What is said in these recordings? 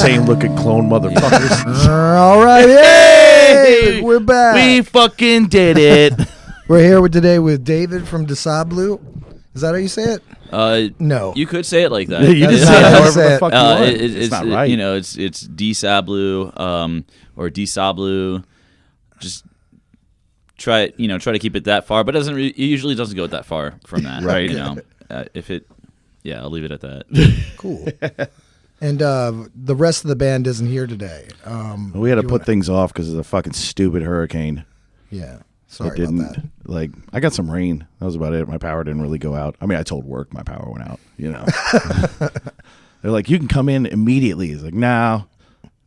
insane-looking clone motherfuckers. All right, hey, we're back. We fucking did it. We're here today with David from Sablu. Is that how you say it? No. You could say it like that. You just say it however the fuck you want. It's not right. You know, it's Sablu or Sablu. Just try to keep it that far, but it usually doesn't go that far from that. Right. You know, I'll leave it at that. Cool. And the rest of the band isn't here today. We had to put things off because of the fucking stupid hurricane. Yeah. Sorry about that. Like, I got some rain. That was about it. My power didn't really go out. I mean, I told work my power went out, you know. They're like, you can come in immediately. It's like, no,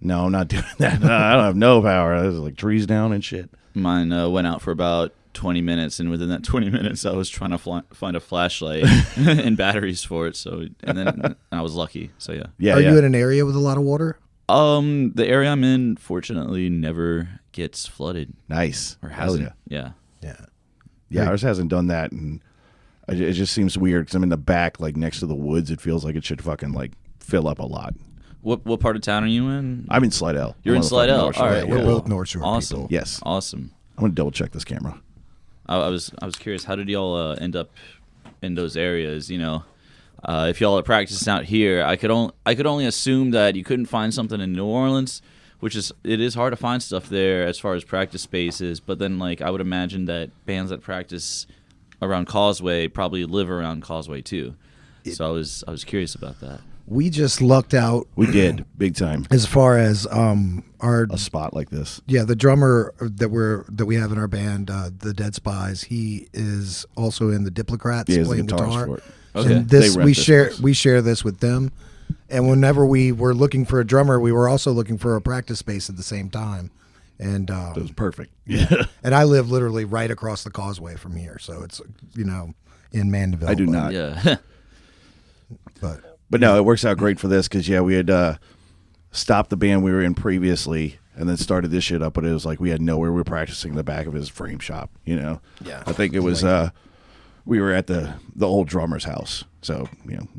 I'm not doing that. No, I don't have no power. There's like trees down and shit. Mine went out for about 20 minutes, and within that 20 minutes, I was trying to find a flashlight and batteries for it. So, and then I was lucky. So yeah. Are you in an area with a lot of water? The area I'm in, fortunately, never gets flooded. Nice. Or hasn't. Yeah. Ours hasn't done that, and it just seems weird because I'm in the back, like next to the woods. It feels like it should fucking like fill up a lot. What part of town are you in? I'm in Slidell. You're in Slidell. All right, we're both North Shore awesome. people. Yes. Awesome. I'm gonna double check this camera. I was curious. How did y'all end up in those areas? You know, if y'all are practicing out here, I could only assume that you couldn't find something in New Orleans, it is hard to find stuff there as far as practice spaces. But then, like, I would imagine that bands that practice around Causeway probably live around Causeway too. So I was curious about that. We just lucked out. We did big time as far as a spot like this. Yeah, the drummer that we have in our band, the Dead Spies, he is also in the Diplocrats playing guitar. For it. Okay. And we share this with them. And whenever we were looking for a drummer, we were also looking for a practice space at the same time. And it was perfect. Yeah. And I live literally right across the Causeway from here, so it's in Mandeville. I do not. Yeah. But no, it works out great for this because, we had stopped the band we were in previously and then started this shit up, but it was like we had nowhere. We were practicing in the back of his frame shop, Yeah. I think it was, we were at the old drummer's house. So,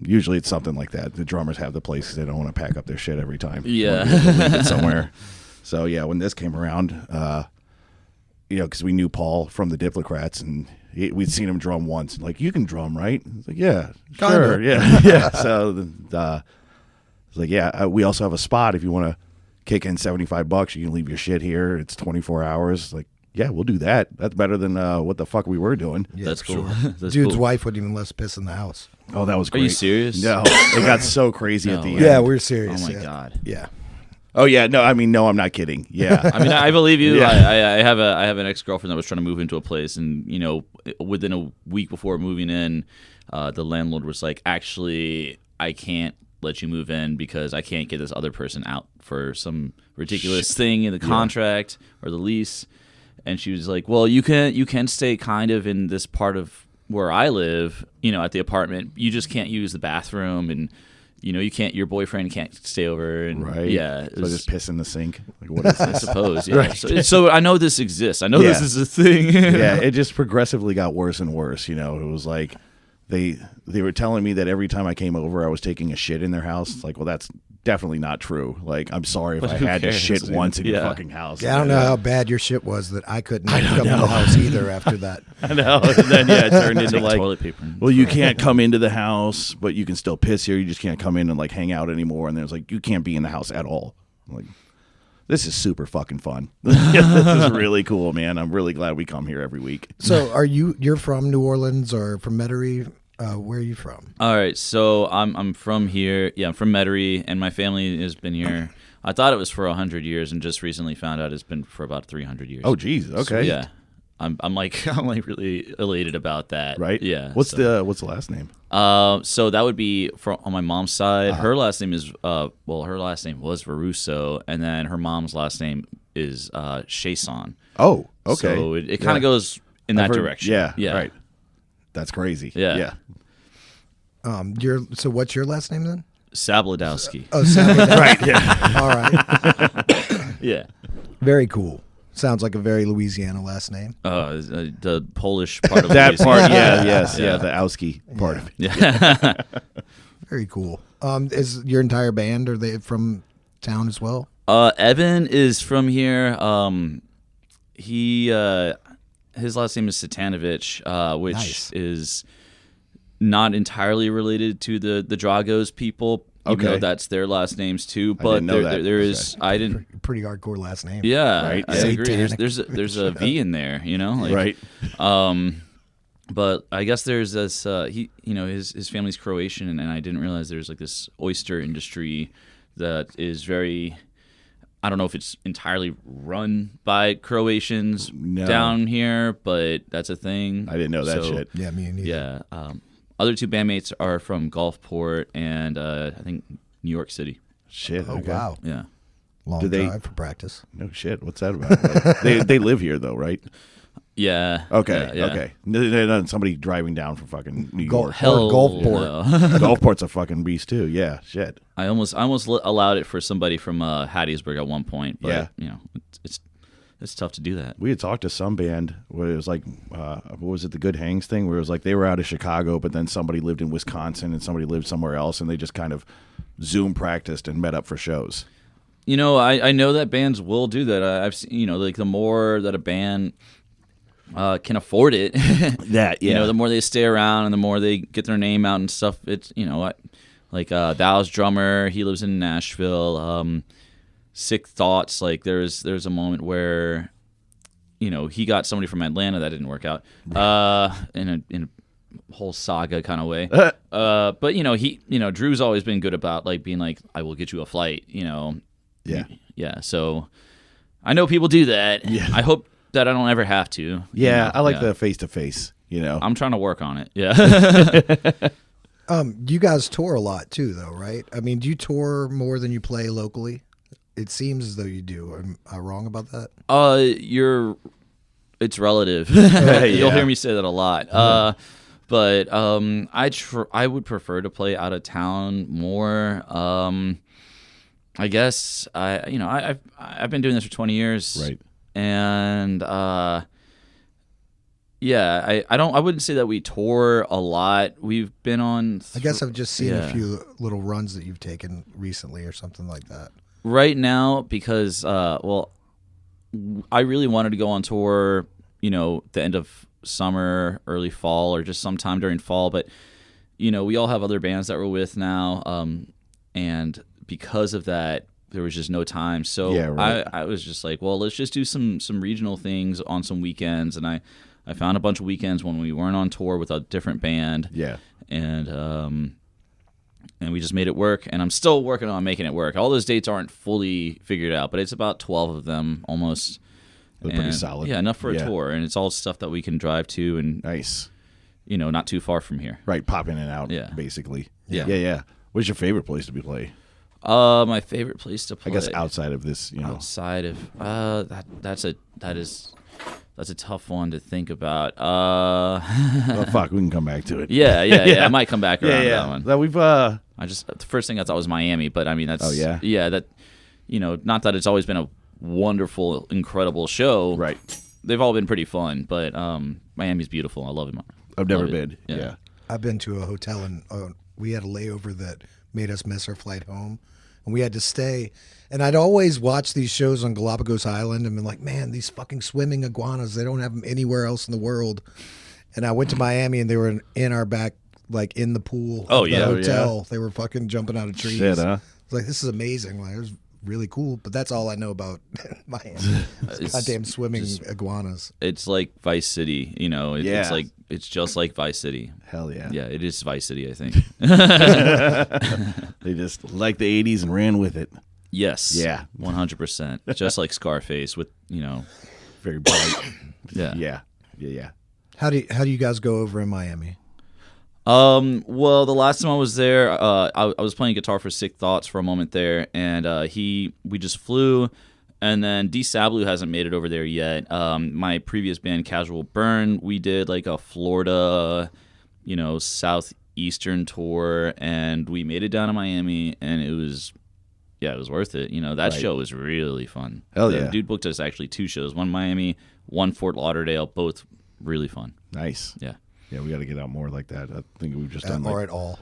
usually it's something like that. The drummers have the place because they don't want to pack up their shit every time. Yeah. Leave it somewhere. So, when this came around, because we knew Paul from the Diplocrats and we'd seen him drum once. Like, you can drum, right? It's like, yeah, sure, Kinda. yeah. So it's like, we also have a spot if you want to kick in $75. You can leave your shit here. It's 24 hours. Like, yeah, we'll do that. That's better than what the fuck we were doing. Yeah, that's cool. Sure. That's Dude's cool. wife wouldn't even let us piss in the house. Oh, that was great. Are you serious? No, it got so crazy at the end. Yeah, we're serious. Oh my God. Yeah. Oh yeah, no, I'm not kidding. Yeah, I mean, I believe you. Yeah. I have an ex-girlfriend that was trying to move into a place, and within a week before moving in, the landlord was like, "Actually, I can't let you move in because I can't get this other person out for some ridiculous thing in the contract or the lease." And she was like, "Well, you can stay kind of in this part of where I live, at the apartment. You just can't use the bathroom and." You can't. Your boyfriend can't stay over, and right. Yeah, So just piss in the sink. Like, what is this? I suppose. Yeah. Right. So I know this exists. I know this is a thing. Yeah, it just progressively got worse and worse. It was like they were telling me that every time I came over, I was taking a shit in their house. It's like, well, that's definitely not true. Like, I'm sorry if I had to shit once in your fucking house. Yeah, I don't know how bad your shit was that I couldn't come to the house either after that. I know. And then it turned into like toilet paper. Well, you can't come into the house, but you can still piss here. You just can't come in and like hang out anymore. And there's like, you can't be in the house at all. I'm like, this is super fucking fun. This is really cool, man. I'm really glad we come here every week. So you're from New Orleans or from Metairie? Where are you from? All right, so I'm from here. Yeah, I'm from Metairie, and my family has been here. I thought it was for 100 years, and just recently found out it's been for about 300 years. Oh, geez. Okay. So, yeah, I'm like really elated about that. Right. Yeah. What's the last name? So that would be on my mom's side. Her last name is her last name was Varuso, and then her mom's last name is Chason. Oh, okay. So it kind of goes in that direction. Yeah. Right. That's crazy. Yeah. So what's your last name then? Sabludowski. Oh, Sablu. Right. Yeah. All right. Yeah. Very cool. Sounds like a very Louisiana last name. The Polish part of That Louisiana. part, yeah, the Owski part of it. Yeah. Very cool. Is your entire band, are they from town as well? Evan is from here. He his last name is Satanovich, which Nice. is not entirely related to the Dragos people. Even Okay. though that's their last names too. I But didn't know that. there is. I didn't. Pretty hardcore last name. Yeah, Right. I agree. Satanic. There's a V in there. You know. Like, Right. But I guess there's this. His family's Croatian, and I didn't realize there's like this oyster industry that is very. I don't know if it's entirely run by Croatians down here, but that's a thing. I didn't know that shit. Yeah, me neither. Yeah. Other two bandmates are from Gulfport and I think New York City. Shit. Oh, okay. wow. Yeah. Long Do they- drive for practice. No shit. What's that about? they live here though, right? Yeah. Okay. Yeah. Okay. They're not somebody driving down from fucking New York. Hell, Gulfport. no. Gulfport's a fucking beast too. Yeah. Shit. I almost allowed it for somebody from Hattiesburg at one point, but Yeah. it's tough to do that. We had talked to some band where it was like, what was it, the Good Hangs thing, where it was like they were out of Chicago, but then somebody lived in Wisconsin and somebody lived somewhere else, and they just kind of Zoom practiced and met up for shows. I know that bands will do that. I've seen, like the more that a band can afford it, the more they stay around and the more they get their name out and stuff. It's like Thou's drummer, he lives in Nashville. Sick Thoughts, like there's a moment where he got somebody from Atlanta that didn't work out in a whole saga kind of way. But Drew's always been good about like being like, I will get you a flight. Yeah. So I know people do that. Yeah. I hope that I don't ever have to. Yeah, I like the face to face. I'm trying to work on it. Yeah. You guys tour a lot too, though, right? I mean, do you tour more than you play locally? It seems as though you do. Am I wrong about that? It's relative. Yeah. You'll hear me say that a lot. But I would prefer to play out of town more. I guess I've been doing this for 20 years. Right. And I wouldn't say that we tour a lot. We've been on I guess I've just seen a few little runs that you've taken recently or something like that. right now because I really wanted to go on tour, the end of summer, early fall, or just sometime during fall, but we all have other bands that we're with now, and because of that there was just no time. So Yeah, right. I was just like, well, let's just do some regional things on some weekends, and I found a bunch of weekends when we weren't on tour with a different band. Yeah. And we just made it work, and I'm still working on making it work. All those dates aren't fully figured out, but it's about 12 of them almost. They're pretty solid. Yeah, enough for a Yeah. tour, and it's all stuff that we can drive to and, Nice. not too far from here. Right, pop in and out, Yeah. basically. Yeah. Yeah. What's your favorite place to be play? My favorite place to play. I guess outside of this, Outside of that's a tough one to think about. Oh, fuck, we can come back to it. Yeah. I might come back around to that one. That we've The first thing I thought was Miami, but I mean that's Oh, yeah? that not that it's always been a wonderful, incredible show. right. They've all been pretty fun, but Miami's beautiful. I love it. I've never Love it. been. Yeah. I've been to a hotel and we had a layover that made us miss our flight home, and we had to stay. And I'd always watch these shows on Galapagos Island and been like, man, these fucking swimming iguanas, they don't have them anywhere else in the world. And I went to Miami and they were in our back, like in the pool Oh, of yeah. the Oh, hotel. They were fucking jumping out of trees. Shit, huh? I was like, this is amazing. Like, it was really cool, but that's all I know about Miami. It's Goddamn swimming just- iguanas. It's like Vice City. Yeah. It's just like Vice City. Hell yeah. Yeah, it is Vice City, I think. They just liked the 80s and ran with it. Yes. Yeah. 100%. Just like Scarface with, Very bright. yeah. Yeah. How do you guys go over in Miami? Well, the last time I was there, I was playing guitar for Sick Thoughts for a moment there, and we just flew, and then D Sablu hasn't made it over there yet. My previous band, Casual Burn, we did like a Florida, southeastern tour, and we made it down to Miami, and it was worth it. That Right. show was really fun. Hell The yeah. dude booked us actually 2 shows, one Miami, one Fort Lauderdale, both really fun. Nice. Yeah. Yeah, we got to get out more like that. I think we've just done Or like at all?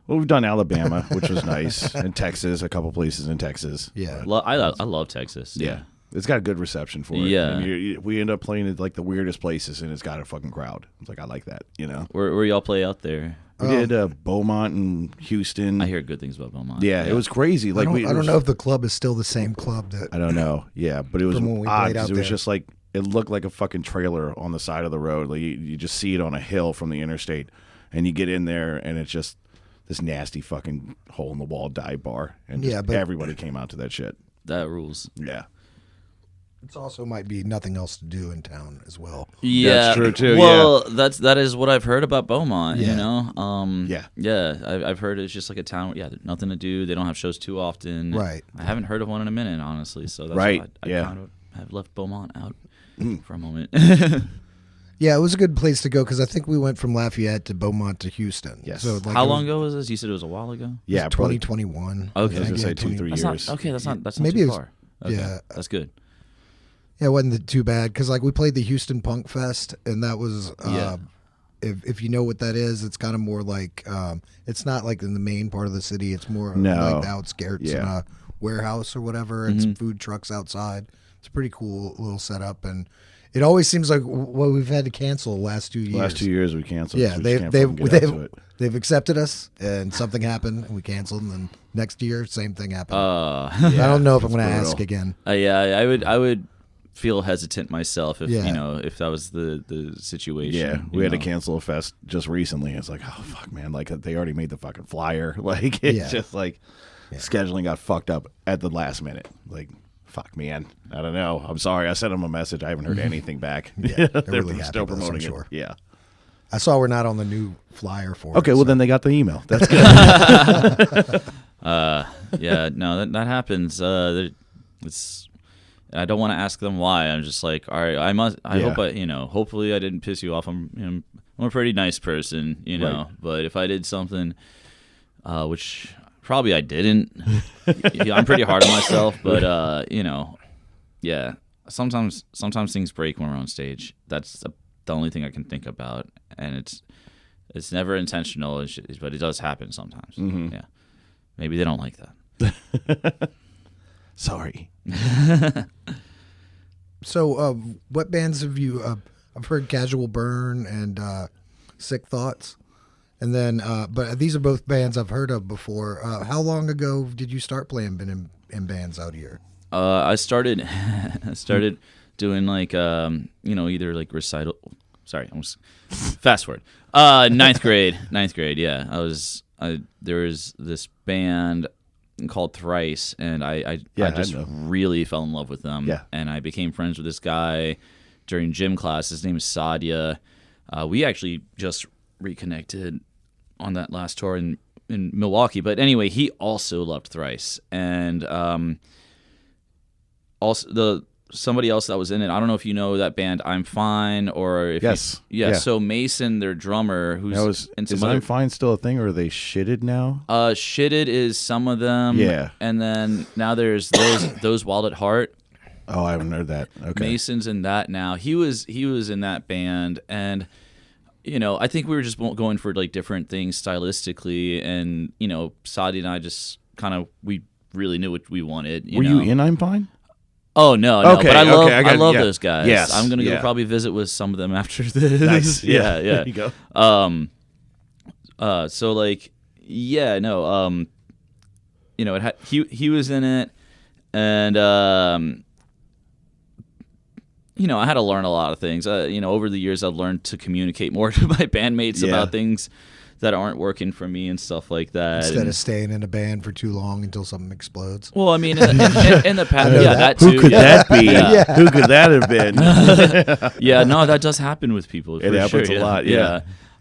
Well, we've done Alabama, which was nice, and Texas, a couple places in Texas. Yeah. I love Texas. Yeah. It's got a good reception for it. Yeah. And we end up playing at like the weirdest places, and it's got a fucking crowd. It's like, I like that, you know? Where y'all play out there? We did Beaumont and Houston. I hear good things about Beaumont. Yeah, it was crazy. Like I don't know if the club is still the same club that. I don't know. Yeah, but it was From when we odd played 'cause out it was there. just like it looked like a fucking trailer on the side of the road. Like you just see it on a hill from the interstate, and you get in there, and it's just this nasty fucking hole in the wall dive bar, and just everybody came out to that shit. That rules. Yeah. It also might be nothing else to do in town as well. Yeah, that's true too. Well, that is what I've heard about Beaumont. Yeah. You know, yeah. I've heard it's just like a town. Yeah, there's nothing to do. They don't have shows too often. Right. I haven't heard of one in a minute, honestly. So that's right. why I kind of have left Beaumont out for a moment. Yeah, it was a good place to go because I think we went from Lafayette to Beaumont to Houston. Yes. So like How long ago was this? You said it was a while ago. Yeah, 2021. Okay. I was gonna say 20 2-3 That's years. not okay. That's not Maybe too it was- far. Okay. yeah. That's good. Yeah, it wasn't too bad because like we played the Houston Punk Fest, and that was Yeah. if you know what that is, it's kind of more like it's not like in the main part of the city. It's more No. like the outskirts in Yeah. a warehouse or whatever, and some food trucks outside. It's a pretty cool little setup, and it always seems like what we've had to cancel the last 2 years. Last 2 years we canceled. Yeah, so we just can't fucking get out to it. they've accepted us, and something happened, and we canceled, and then next year same thing happened. Yeah, I don't know if I'm going to brutal. ask again. yeah, I would feel hesitant myself if Yeah. you know if that was the situation. Yeah, you we had to know. cancel a fest just recently. It's like, oh fuck, man! Like they already made the fucking flyer. Like it's Yeah. just like scheduling got fucked up at the last minute. Like, fuck, man. I don't know. I'm sorry. I sent them a message. I haven't heard anything back. Yeah, they're they're really happy still with us, I'm promoting sure. it. Yeah. I saw we're not on the new flyer for it. Okay. Well, so- then they got the email. That's good. Yeah, no, that happens. It's. I don't want to ask them why. I'm just like, all right, I hope hopefully I didn't piss you off. I'm a pretty nice person, you know. Right. But if I did something, which probably I didn't, I'm pretty hard on myself. But yeah. Sometimes things break when we're on stage. That's the only thing I can think about, and it's never intentional, but it does happen sometimes. Mm-hmm. Yeah, maybe they don't like that. Sorry. So, what bands have you? I've heard Casual Burn and Sick Thoughts, and then but these are both bands I've heard of before. How long ago did you start playing in bands out here? I started doing like either like recital. Sorry, I'm just fast forward. Ninth grade. Yeah, there was this band called Thrice, and I just really fell in love with them. Yeah. And I became friends with this guy during gym class. His name is Sadia. We actually just reconnected on that last tour in Milwaukee. But anyway, he also loved Thrice, and also somebody else that was in it. I don't know if you know that band I'm Fine, or if Yes. yeah. Yeah. So Mason, their drummer, who's in some is other, I'm Fine still a thing, or are they shitted now? Shitted is some of them. Yeah. And then now there's those Wild at Heart. Oh, I haven't heard that. Okay. Mason's in that now. He was in that band, and I think we were just going for like different things stylistically, and Sadi and I just kind of we really knew what we wanted. Were you in I'm Fine? Oh no, Okay, but I love okay, I love yeah. those guys. Yes, I'm gonna go yeah. probably visit with some of them after this. Nice. yeah. There you go. So like, yeah, no, it had he was in it, and I had to learn a lot of things. Over the years, I've learned to communicate more to my bandmates Yeah. about things that aren't working for me and stuff like that. Instead of staying in a band for too long until something explodes. Well, I mean, in the past, know yeah, that. that too. Who could yeah. that be? Yeah. Who could that have been? Yeah, no, that does happen with people. It for happens sure, a lot, yeah.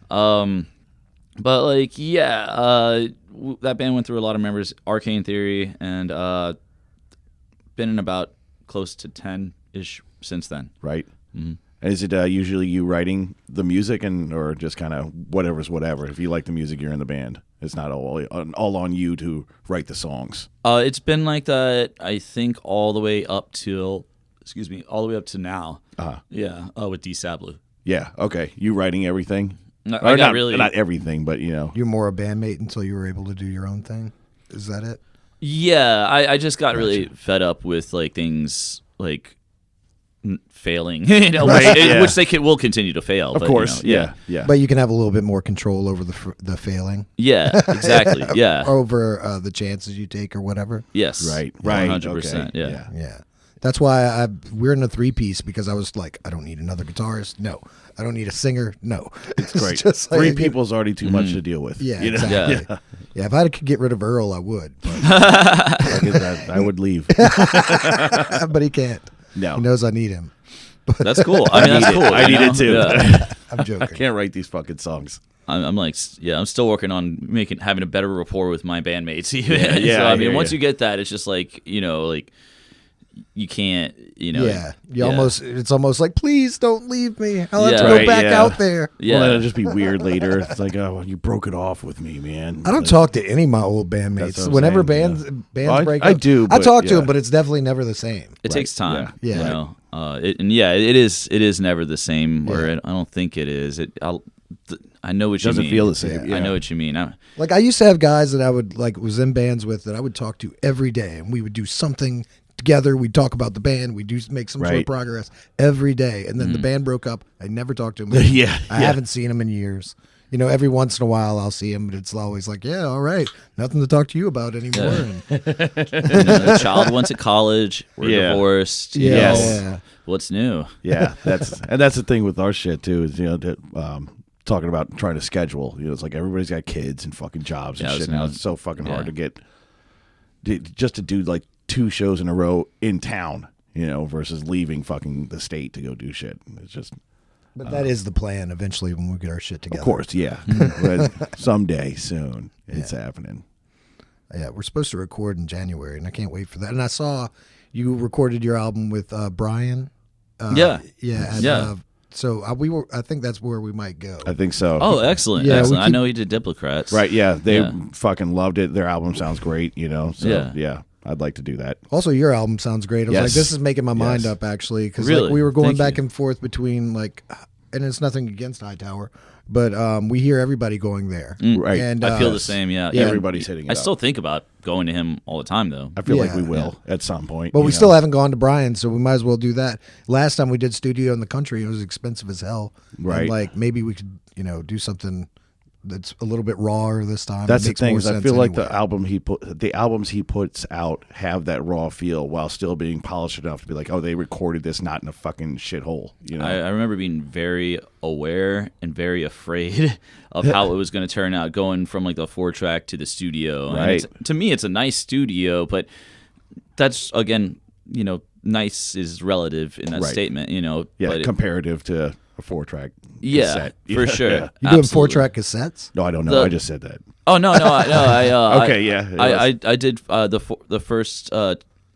But like, that band went through a lot of members. Arcane Theory, and been in about close to 10-ish since then. Right. Mm-hmm. Is it usually you writing the music, or just kind of whatever's whatever? If you like the music, you're in the band. It's not all on you to write the songs. It's been like that, I think, all the way up to now. Uh-huh. Yeah, with D Sablu. Yeah. Okay. You writing everything. I got really not everything, but You're more a bandmate until you were able to do your own thing. Is that it? Yeah, I just got really fed up with like things like failing, you know, which they will continue to fail. Of course, yeah. But you can have a little bit more control over the failing. Yeah, exactly. Yeah, over the chances you take or whatever. Yes, right, 100%. Okay. Yeah. That's why we're in a 3-piece because I was like, I don't need another guitarist. No, I don't need a singer. No, it's great. Just like, 3 people's already too much to deal with. Yeah, you know? exactly. Yeah, if I could get rid of Earl, I would. But I would leave. but he can't. No, he knows I need him. That's cool. I mean, that's cool. I need it too. Yeah. I'm joking. I can't write these fucking songs. I'm like, I'm still working on having a better rapport with my bandmates. Yeah, so, I mean, once you get that, it's just like, you know, like you can't, you know. Yeah, it's almost like, please don't leave me. I'll have to go back out there. Yeah, well, then it'll just be weird later. It's like, oh, you broke it off with me, man. I don't talk to any of my old bandmates. Whenever bands break up, I do. I talk to them, but it's definitely never the same. It takes time. Yeah. You know? It is never the same. Or I don't think it is. I know what you mean. Doesn't feel the same. I know what you mean. Like I used to have guys that I would was in bands with that I would talk to every day, and we would do something together. We'd talk about the band. We'd make some sort of progress every day. And then the band broke up. I never talked to him again. I haven't seen him in years. You know, every once in a while I'll see him, but it's always like, yeah, all right, nothing to talk to you about anymore. Yeah. The child went to college. We're divorced. You know, what's new? Yeah, that's the thing with our shit too. Is talking about trying to schedule. You know, it's like everybody's got kids and fucking jobs and shit now. It's so fucking hard to get just to do like 2 shows in a row in town. You know, versus leaving fucking the state to go do shit. It's just. But that is the plan eventually when we get our shit together. Of course, yeah. But someday soon, it's happening. Yeah, we're supposed to record in January, and I can't wait for that. And I saw you recorded your album with Brian. So I think that's where we might go. I think so. Oh, excellent. Yeah, excellent. I know he did Diplocrats. Right, yeah. They fucking loved it. Their album sounds great, you know. So, yeah. I'd like to do that. Also, your album sounds great. I was like, this is making my mind up, actually. Because like, we were going back and forth between, like, and it's nothing against Hightower, but we hear everybody going there. Right. And I feel the same, yeah. Everybody's hitting it up. Still think about going to him all the time, though. I feel like we will at some point. But we still haven't gone to Brian, so we might as well do that. Last time we did Studio in the Country, it was expensive as hell. Right. And, like, maybe we could, do something that's a little bit rawer this time. That's the thing. Is I feel like the albums he puts out have that raw feel while still being polished enough to be like, oh, they recorded this not in a fucking shithole. You know, I remember being very aware and very afraid of how it was going to turn out, going from like the 4-track to the studio. Right. And to me, it's a nice studio, but that's again, nice is relative in that statement. but comparative to a 4-track. Yeah, cassette. For sure. You doing 4-track cassettes? No, I don't know. I just said that. Oh no, okay, I did the first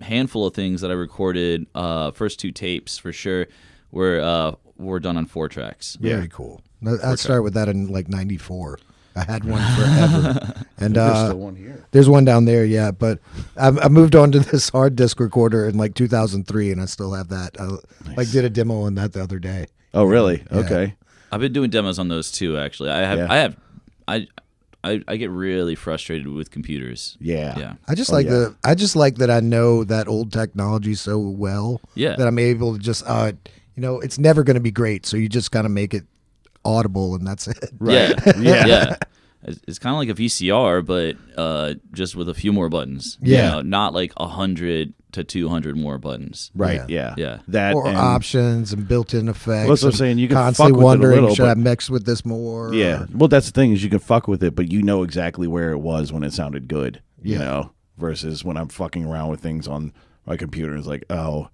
handful of things that I recorded. First 2 tapes for sure were done on 4 tracks. Very cool. I started with that in like '94. I had one forever, and there's still one here. There's one down there, yeah. But I moved on to this hard disk recorder in like 2003, and I still have that. I like did a demo on that the other day. Oh, really? Yeah. Okay. I've been doing demos on those too. Actually, I get really frustrated with computers. Yeah. I just like that I know that old technology so well. Yeah. That I'm able to just it's never going to be great, so you just kind of make it audible, and that's it. Right. Yeah. It's kind of like a VCR, but just with a few more buttons. Yeah. Not like 100 to 200 more buttons. Right. Yeah. That or options and built-in effects. Well, that's what I'm saying. You can constantly fuck with wondering, it a little, should I mix with this more? Yeah. Well, that's the thing is you can fuck with it, but you know exactly where it was when it sounded good. You know, versus when I'm fucking around with things on my computer, it's like, oh,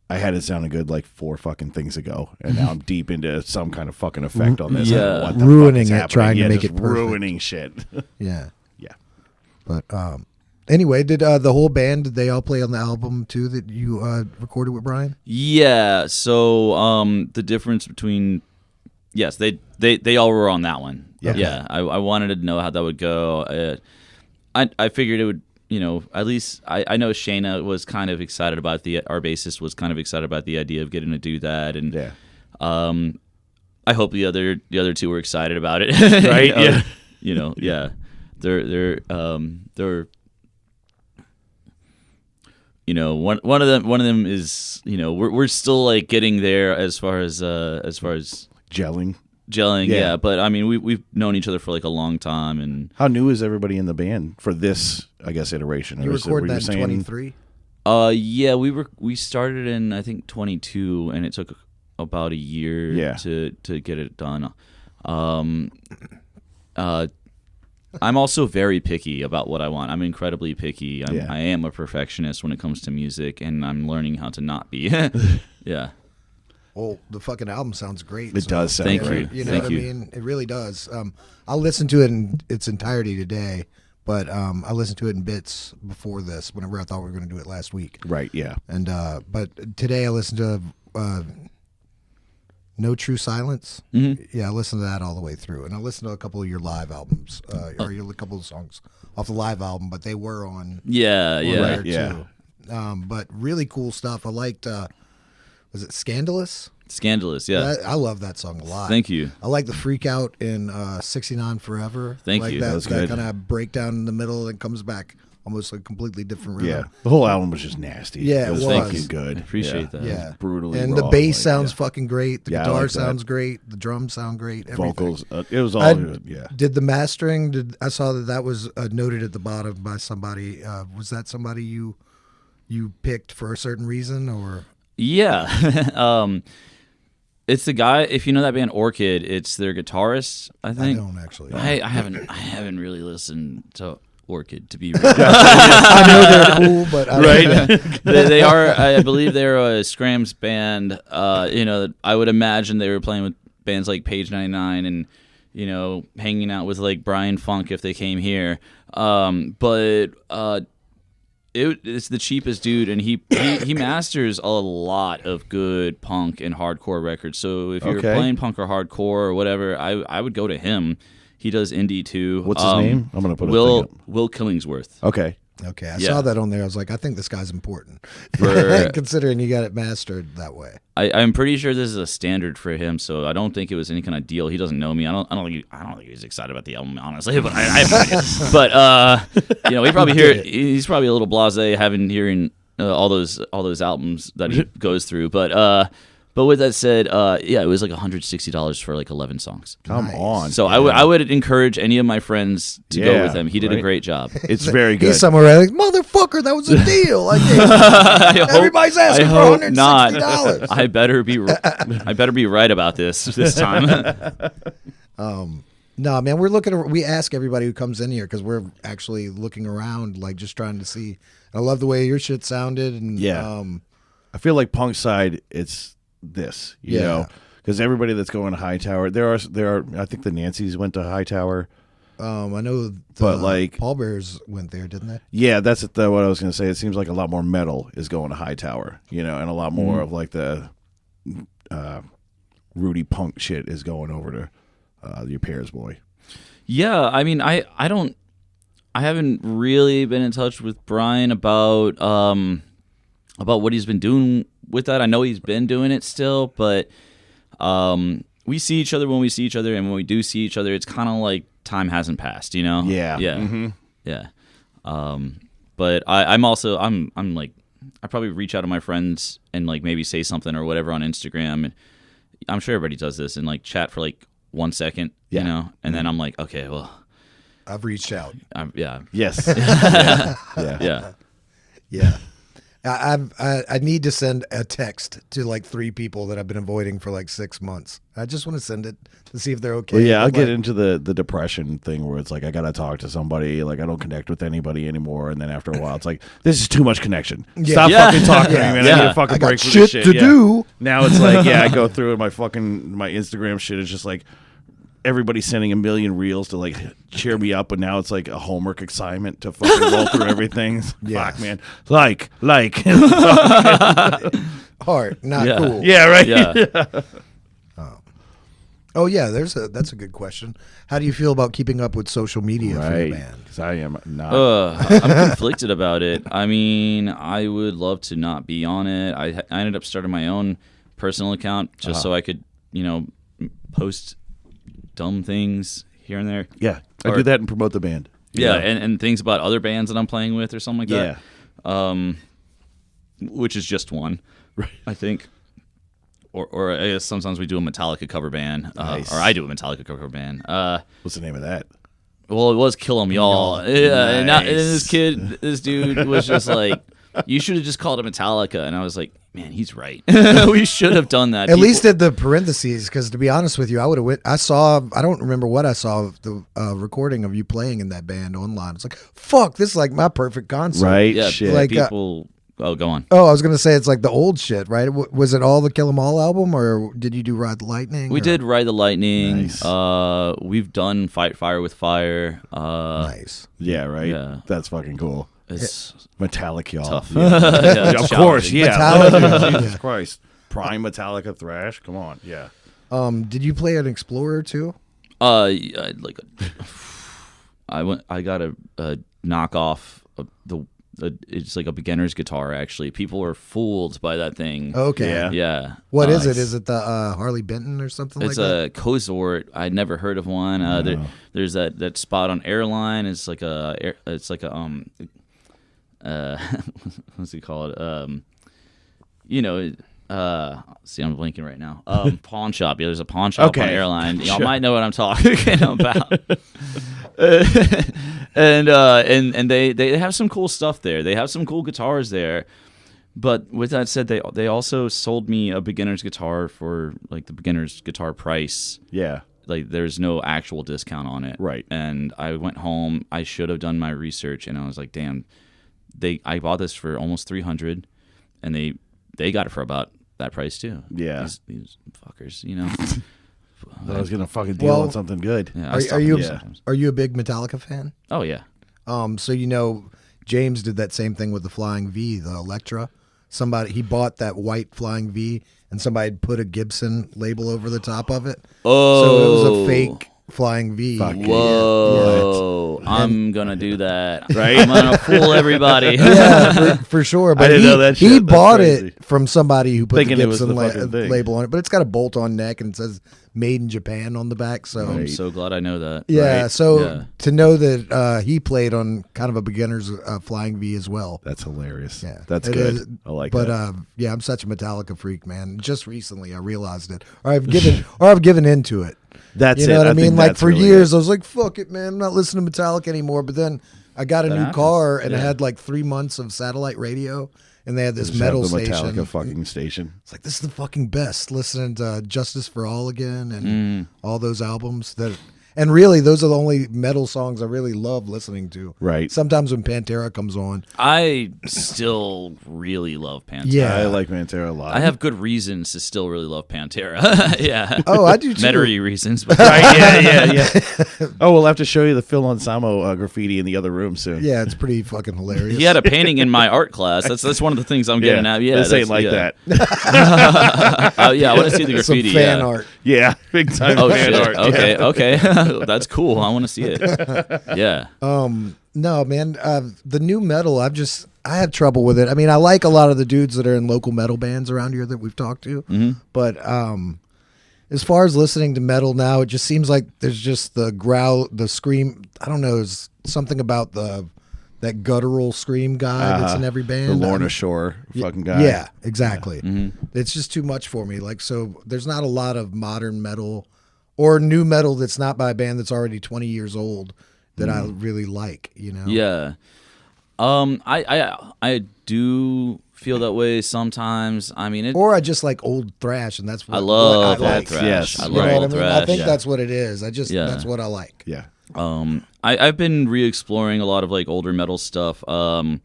I had it sounding good like 4 fucking things ago, and now I'm deep into some kind of fucking effect on this. Yeah. What the Ruining fuck is it, trying to make just it perfect. ruining shit. Yeah. Yeah. But anyway, did the whole band, did they all play on the album too that you recorded with Brian? Yeah. So the difference between they all were on that one. Yeah. Yeah. I wanted to know how that would go. I figured it would. At least I know Shayna was kind of excited about our bassist was kind of excited about the idea of getting to do that, and I hope the other two were excited about it. Right? Yeah. Yeah. They're one of them is, we're still like getting there as far as Gelling. yeah. But I mean, we've known each other for like a long time. And how new is everybody in the band for this, I guess, iteration? You recorded that in 23? Yeah, we started in, I think, 22, and it took about a year to get it done. I'm also very picky about what I want. I'm incredibly picky. I am a perfectionist when it comes to music, and I'm learning how to not be. Yeah. Well, the fucking album sounds great. It does sound great. You know what I mean? It really does. I'll listen to it in its entirety today, but I listened to it in bits before this, whenever I thought we were going to do it last week. Right, yeah. And but today I listened to No True Silence. Mm-hmm. Yeah, I listened to that all the way through. And I listened to a couple of your live albums, or a couple of songs off the live album, but they were on there too. But really cool stuff. I liked, was it Scandalous? Scandalous, yeah. I love that song a lot. Thank you. I like the Freak Out in 69 Forever. Thank you. That good. kind of breakdown in the middle and comes back almost a completely different rhythm. Yeah, the whole album was just nasty. Yeah, it was fucking good. I appreciate that. Yeah, brutally. And raw, the bass sounds fucking great. The Yeah, I guitar like sounds that. great. The drums sound great. Everything. Vocals. It was all good. Yeah. Did the mastering? I saw that was noted at the bottom by somebody. Was that somebody you picked for a certain reason, or? Yeah. It's the guy. If you know that band Orchid, it's their guitarist. I think. I don't actually. I haven't really listened to Orchid, to be real. I know they're cool, but right. they are. I believe they're a Scrams band. I would imagine they were playing with bands like Page 99 and hanging out with like Brian Funk if they came here. It's the cheapest dude, and he masters a lot of good punk and hardcore records. So if you're playing punk or hardcore or whatever, I would go to him. He does indie too. What's his name? I'm gonna put Will Killingsworth. Okay. Okay, I saw that on there. I was like, I think this guy's important, For, considering you got it mastered that way. I'm pretty sure this is a standard for him, so I don't think it was any kind of deal. He doesn't know me. I don't think he's excited about the album, honestly. But he probably he's probably a little blasé hearing all those albums that he goes through. But with that said, it was like $160 for like 11 songs. Come on. So I would encourage any of my friends to go with him. He did a great job. It's very good. He's somewhere like, motherfucker, that was a deal. Everybody's asking for $160. I better be right about this time. No, man, we ask everybody who comes in here because we're actually looking around, like just trying to see. I love the way your shit sounded, and I feel like punk side, it's this, you know, because everybody that's going to Hightower, there are. I think the Nancys went to Hightower. I know, but like Pallbearers went there, didn't they? Yeah, that's what I was going to say. It seems like a lot more metal is going to Hightower, and a lot more of like the Rudy punk shit is going over to your Pears boy. Yeah, I mean, I haven't really been in touch with Brian about what he's been doing with that. I know he's been doing it still, but we see each other when we see each other, and when we do see each other, it's kind of like time hasn't passed, Yeah. Mm-hmm. Yeah. But I'm like, I probably reach out to my friends and like maybe say something or whatever on Instagram. And I'm sure everybody does this and like chat for like 1 second, and then I'm like, okay, well, I've reached out. Yes. Yeah. I need to send a text to like 3 people that I've been avoiding for like 6 months. I just want to send it to see if they're okay. Well, I'll get into the depression thing where it's like I gotta talk to somebody, like I don't connect with anybody anymore, and then after a while it's like this is too much connection. Stop fucking talking to me, man. I need a fucking break from this shit. To do. Now it's like I go through and my Instagram shit is just like everybody's sending a million reels to like cheer me up, and now it's like a homework assignment to fucking roll through everything. Fuck, man. Like. Heart, not cool. Yeah, right. Yeah. Oh yeah, that's a good question. How do you feel about keeping up with social media for your band? Because I am not. I'm conflicted about it. I mean, I would love to not be on it. I ended up starting my own personal account just so I could, post dumb things here and there. Yeah, I do that and promote the band. Yeah, and things about other bands that I'm playing with or something like that. Yeah. Which is just one, Right. I think. Or I guess sometimes we do a Metallica cover band. Nice. Or I do a Metallica cover band. What's the name of that? Well, it was Kill 'Em Y'all. Yeah, Nice. and this dude was just like, you should have just called it Metallica. And I was like, man, he's right. We should have done that. At least at the parentheses, because to be honest with you, I would have went. I don't remember what I saw of the recording of you playing in that band online. It's like, fuck, this is like my perfect concert. Right. Yeah, Shit. like, people. Oh, go on. Oh, I was gonna say it's like the old shit, right? Was it all the Kill 'Em All album, or did you do Ride the Lightning? We did Ride the Lightning. Nice. We've done Fight Fire with Fire. Nice. Yeah. Right. Yeah. That's fucking cool. It's Metallic, y'all. tough. Yeah. Yeah, it's Of course. challenging. Yeah. Metallica. Jesus Christ. Prime Metallica thrash. Come on. Yeah. Did you play an Explorer too? Yeah, like I got a knockoff of it's like a beginner's guitar. Actually, people are fooled by that thing. Okay. Yeah. Yeah. What is Nice. it? Is it the Harley Benton or something like It's that? a Cozort. I'd never heard of one. There's that spot on Airline. It's like a what's it called? See, I'm blinking right now. Pawn shop. Yeah, there's a pawn shop on Okay. Airline. Y'all Sure. might know what I'm talking about. And they have some cool stuff there. They have some cool guitars there. But with that said, they also sold me a beginner's guitar for like the beginner's guitar price. Yeah. Like there's no actual discount on it. Right. And I went home. I should have done my research, and I was like, damn. I bought this for almost $300, and they got it for about that price too. Yeah. These fuckers, you know. I was gonna fucking deal on something good. Yeah, I Are stop you them sometimes. are you a big Metallica fan? Oh yeah. So you know, James did that same thing with the Flying V, the Electra. He bought that white Flying V, and somebody had put a Gibson label over the top of it. Oh, So it was a fake Flying V. Fuck yeah. Whoa! I'm gonna do that. Right? I'm gonna fool everybody. Yeah, for sure. But didn't he, know that he shit. That's bought crazy. it from somebody who put Thinking the it was Gibson the fucking thing. label on it. But it's got a bolt-on neck and it says "Made in Japan" on the back. So I'm so glad I know that. yeah, Right. so Yeah. to know that he played on kind of a beginner's Flying V as well. That's hilarious. Yeah, That's It good. is. I like But that. yeah, I'm such a Metallica freak, man. Just recently I realized it, or I've given into it. That's You know it. what I think mean? Like that's for really years, I was like, "Fuck it, man! I'm not listening to Metallica anymore." But then I got a new happens. car, and it Yeah. had like 3 months of satellite radio, and they had this Just have metal the station. Metallica fucking station. It's like, this is the fucking best. Listening to Justice for All again and all those albums and really those are the only metal songs I really love listening to. Right. Sometimes when Pantera comes on, I still really love Pantera. Yeah. I like Pantera a lot. I have good reasons to still really love Pantera. Yeah. oh, I do too. Metairie reasons. But Right? Yeah. Oh, we'll have to show you the Phil Anselmo graffiti in the other room soon. Yeah, it's pretty fucking hilarious. he had a painting in my art class. That's one of the things I'm getting at. Yeah, This ain't like yeah. that. Yeah, I want to see the Some graffiti. fan yeah. art. Yeah, big time Oh fan shit. art. Okay, Yeah. okay. That's cool. I want to see it. Yeah. No, man. The new metal, I have trouble with it. I mean, I like a lot of the dudes that are in local metal bands around here that we've talked to. But as far as listening to metal now, it just seems like there's just the growl, the scream. I don't know. There's something about that guttural scream guy that's in every The band. Lorna Shore fucking guy. Yeah, exactly. It's just too much for me. Like, so there's not a lot of modern metal or new metal that's not by a band that's already 20 years old that I really like, you know? Yeah. I do feel that way sometimes. I mean, Or I just like old thrash, and that's what I love what I old like. thrash. Yes. I You love know You know old what I mean? thrash. I think yeah. that's what it is. Yeah. That's what I like. Yeah. I've been re-exploring a lot of like older metal stuff, and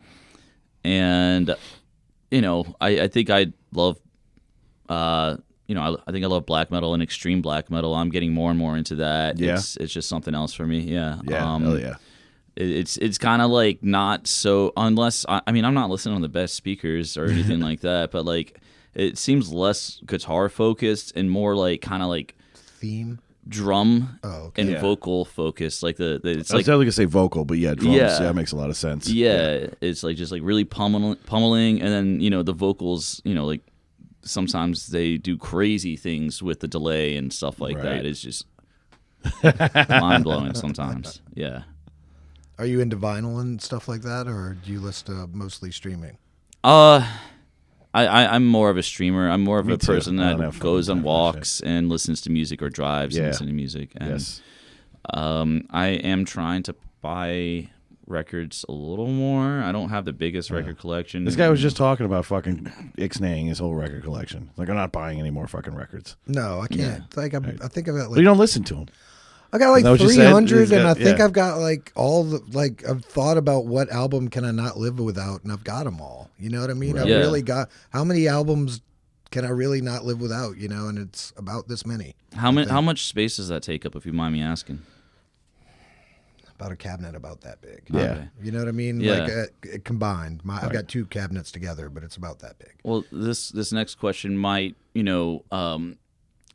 you know, I think I love, you know, I think I love black metal and extreme black metal. I'm getting more and more into that. Yeah. It's just something else for me. Yeah, Yeah. Hell yeah. It's kind of like not so, unless I mean I'm not listening on the best speakers or anything like that, but like it seems less guitar focused and more like kind of like Theme. drum okay. and Yeah. vocal focused. Like it's I was like gonna say vocal, but yeah, drums. Yeah. Yeah, that makes a lot of sense. yeah, it's like just like really pummeling, and then you know the vocals, you know, like sometimes they do crazy things with the delay and stuff like that. It's just mind blowing sometimes. Yeah. Are you into vinyl and stuff like that, or do you listen to mostly streaming? I'm more of a streamer. I'm more of Me a too. person that goes on walks and listens to music or drives and listens to music. And, I am trying to buy records a little more. I don't have the biggest record collection. This guy was just talking about fucking ixnaying his whole record collection. Like, I'm not buying any more fucking records. No, I can't. Like, I think I've got But you don't listen to them. I got like Is that what you said? 300, and got- I think yeah. I've got like all the like I've thought about what album can I not live without, and I've got them all. You know what I mean? I've Yeah. really got how many albums can I really not live without? You know, and it's about this many. How much space does that take up, if you mind me asking? About a cabinet about that big. Yeah. Okay. You know what I mean? Yeah. Like combined. I've got 2 cabinets together, but it's about that big. Well, this next question might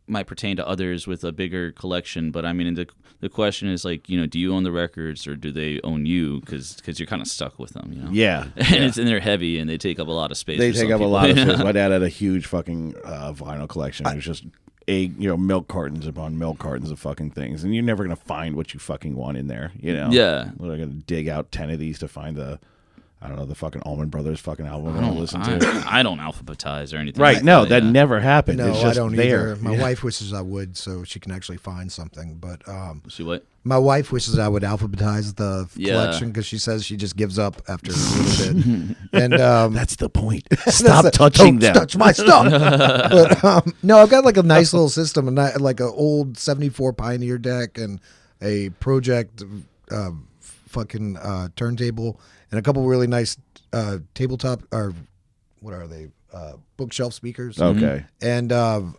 might pertain to others with a bigger collection, but I mean, the question is like, do you own the records or do they own you? Because you're kind of stuck with them, Yeah. and they're heavy and they take up a lot of space. They for take some up a people. lot of space. My dad had a huge fucking vinyl collection. It was just milk cartons upon milk cartons of fucking things, and you're never gonna find what you fucking want in there. Yeah. What, I gotta dig out 10 of these to find the fucking Allman Brothers fucking album I want to listen to. I don't alphabetize or anything. Right? like No, that that never happened. No, it's just I don't there. either. My wife wishes I would, so she can actually find something. But See what? my wife wishes I would alphabetize the Yeah. collection because she says she just gives up after a little bit. And That's the point. Stop Don't touching them. touch my stuff. But no, I've got like a nice little system, and like an old '74 Pioneer deck and a Project fucking turntable and a couple really nice tabletop or what are they? Bookshelf speakers. Okay. And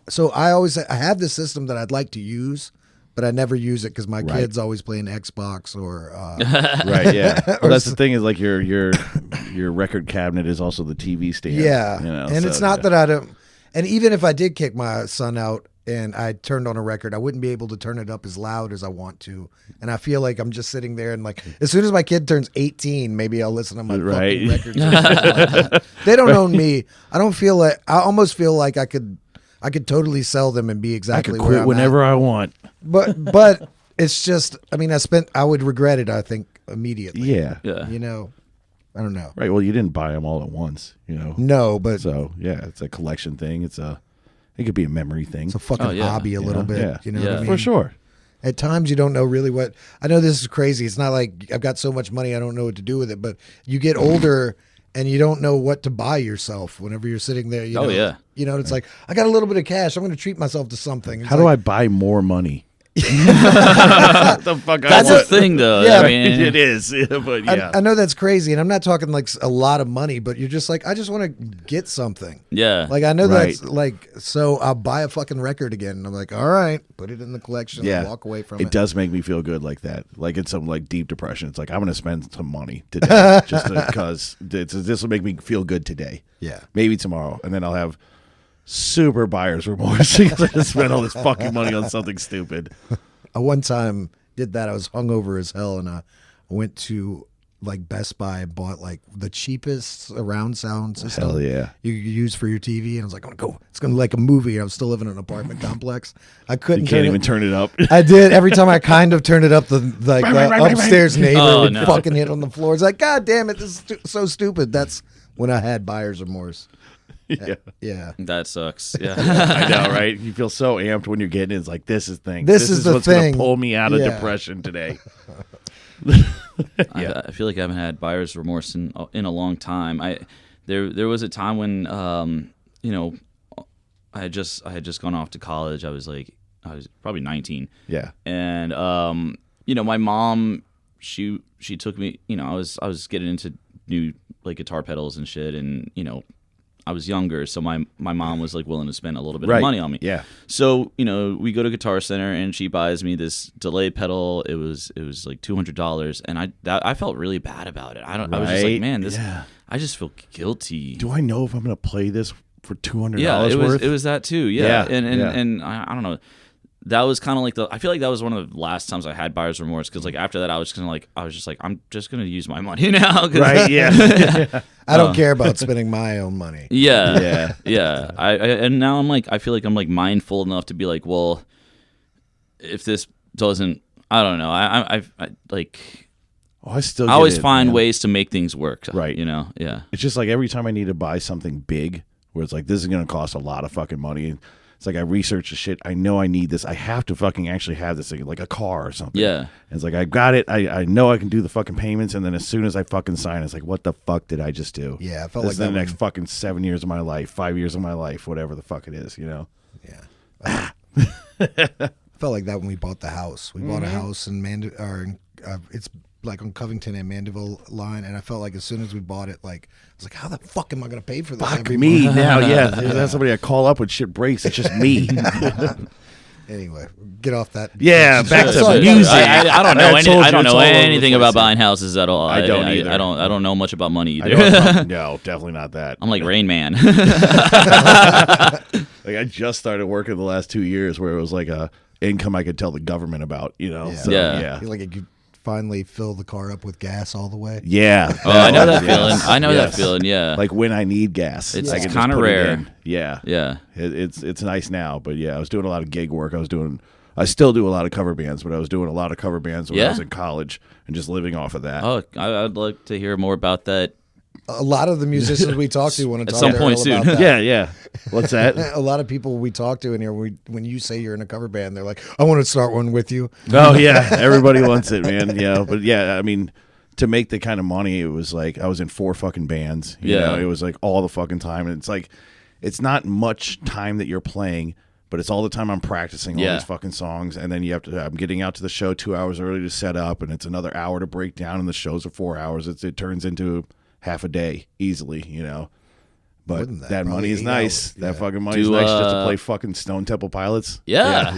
so I have this system that I'd like to use, but I never use it because my kids always playing Xbox or Right. Yeah. Well, that's the thing is like your record cabinet is also the TV stand. yeah. And so, it's not that I don't. And even if I did kick my son out and I turned on a record, I wouldn't be able to turn it up as loud as I want to. And I feel like I'm just sitting there and like as soon as my kid turns 18, maybe I'll listen to my fucking records. Or something like that. They don't own me. I almost feel like I could totally sell them and be I exactly could where quit I'm whenever at. I want. But it's just, I mean, I would regret it, I think, immediately. Yeah. Yeah. You know, I don't know. Right. Well, you didn't buy them all at once. No, but So yeah, it's a collection thing. It could be a memory thing. it's a fucking Oh, yeah. hobby a little bit. Yeah. You know Yeah. what I mean? For sure. At times you don't know really what. I know this is crazy. It's not like I've got so much money I don't know what to do with it. But you get older and you don't know what to buy yourself whenever you're sitting there. You Oh, know, yeah. You know, it's like I got a little bit of cash. I'm going to treat myself to something. It's How do I like, buy more money? the fuck That's the thing, though. Yeah, I mean, it is, but yeah. I know that's crazy, and I'm not talking like a lot of money, but you're just like I just want to get something. yeah. Like I know Right. that's like so I'll buy a fucking record again, and I'm like, all right, put it in the collection. Yeah, And walk away from it it. does make me feel good like that. Like it's some like deep depression. It's like I'm gonna spend some money today just because this will make me feel good today. Yeah. Maybe tomorrow, and then I'll have super buyer's remorse because I just spent all this fucking money on something stupid. I one time did that. I was hungover as hell, and I went to like Best Buy and bought like the cheapest surround sound system. Hell yeah. You could use for your TV, and I was like, I'm gonna go. It's gonna be like a movie. I was still living in an apartment complex. I couldn't. You can't turn even it. turn it up. I did every time I kind of turned it up. The upstairs neighbor Oh, would no. fucking hit on the floor. It's like, God damn it, this is so stupid. That's when I had buyer's remorse. Yeah. Yeah. That sucks. Yeah. I know, right? You feel so amped when you're getting it. It's like this is thing. This is the what's thing. gonna pull me out of Yeah. depression today. I feel like I haven't had buyer's remorse in a long time. There was a time when I had just gone off to college. I was probably 19. Yeah. And my mom she took me, I was getting into new like guitar pedals and shit, and I was younger, so my mom was like willing to spend a little bit of money on me. Yeah. So, we go to Guitar Center and she buys me this delay pedal. It was like $200, and I felt really bad about it. I was just like, Right? man, Yeah. I just feel guilty. Do I know if I'm gonna play this for $200 Yeah, worth? it was that too. Yeah. Yeah, And yeah. and I don't know. that was kind of like I feel like that was one of the last times I had buyer's remorse, because like after that I was just like I'm just gonna use my money now. Right? Yeah. I don't care about spending my own money. Yeah. I and now I feel like I'm like mindful enough to be like, well, if this doesn't, I don't know. I like. Oh, I always find ways to make things work. Right. Yeah. It's just like every time I need to buy something big, where it's like this is going to cost a lot of fucking money. It's like I research the shit. I know I need this. I have to fucking actually have this thing, like a car or something. Yeah. And it's like I got it. I know I can do the fucking payments, and then as soon as I fucking sign, it's like, what the fuck did I just do? Yeah, I felt this like is the next fucking 7 years of my life, 5 years of my life, whatever the fuck it is, Yeah. I felt like that when we bought the house. We bought a house in it's like on Covington and Mandeville line, and I felt like as soon as we bought it, like I was like, how the fuck am I going to pay for this? Fuck every me month? now. Yeah, there's somebody I call up when shit breaks. It's just me. Anyway, get off that. Yeah, back to Sorry, music. I don't know. I don't know anything about buying. buying houses at all. I don't either. I don't know much about money I either. don't, no, definitely not that. I'm like Rain Man. Like I just started working the last 2 years where it was like a income I could tell the government about, Yeah. So, Yeah. Like you could finally fill the car up with gas all the way. Yeah. Oh, I know that Yes. feeling. I know Yes. that feeling. Yeah. Like when I need gas. It's I can just kinda put it rare. in. Yeah. Yeah. It's nice now, but yeah, I was doing a lot of gig work. I still do a lot of cover bands, but I was doing a lot of cover bands when I Yeah? was in college and just living off of that. Oh, I'd like to hear more about that. A lot of the musicians we talk to want to At talk some to point Earl soon. about that. Yeah. What's that? A lot of people we talk to in here, when you say you're in a cover band, they're like, I want to start one with you. Oh yeah, everybody wants it, man. Yeah, but yeah, I mean, to make the kind of money, it was like I was in 4 fucking bands. You know? It was like all the fucking time, and it's like it's not much time that you're playing, but it's all the time I'm practicing all these fucking songs, and then I'm getting out to the show 2 hours early to set up, and it's another hour to break down, and the shows are 4 hours. It turns into half a day easily, But that money is 8 nice. hours. That Yeah. fucking money is nice just to play fucking Stone Temple Pilots. Yeah.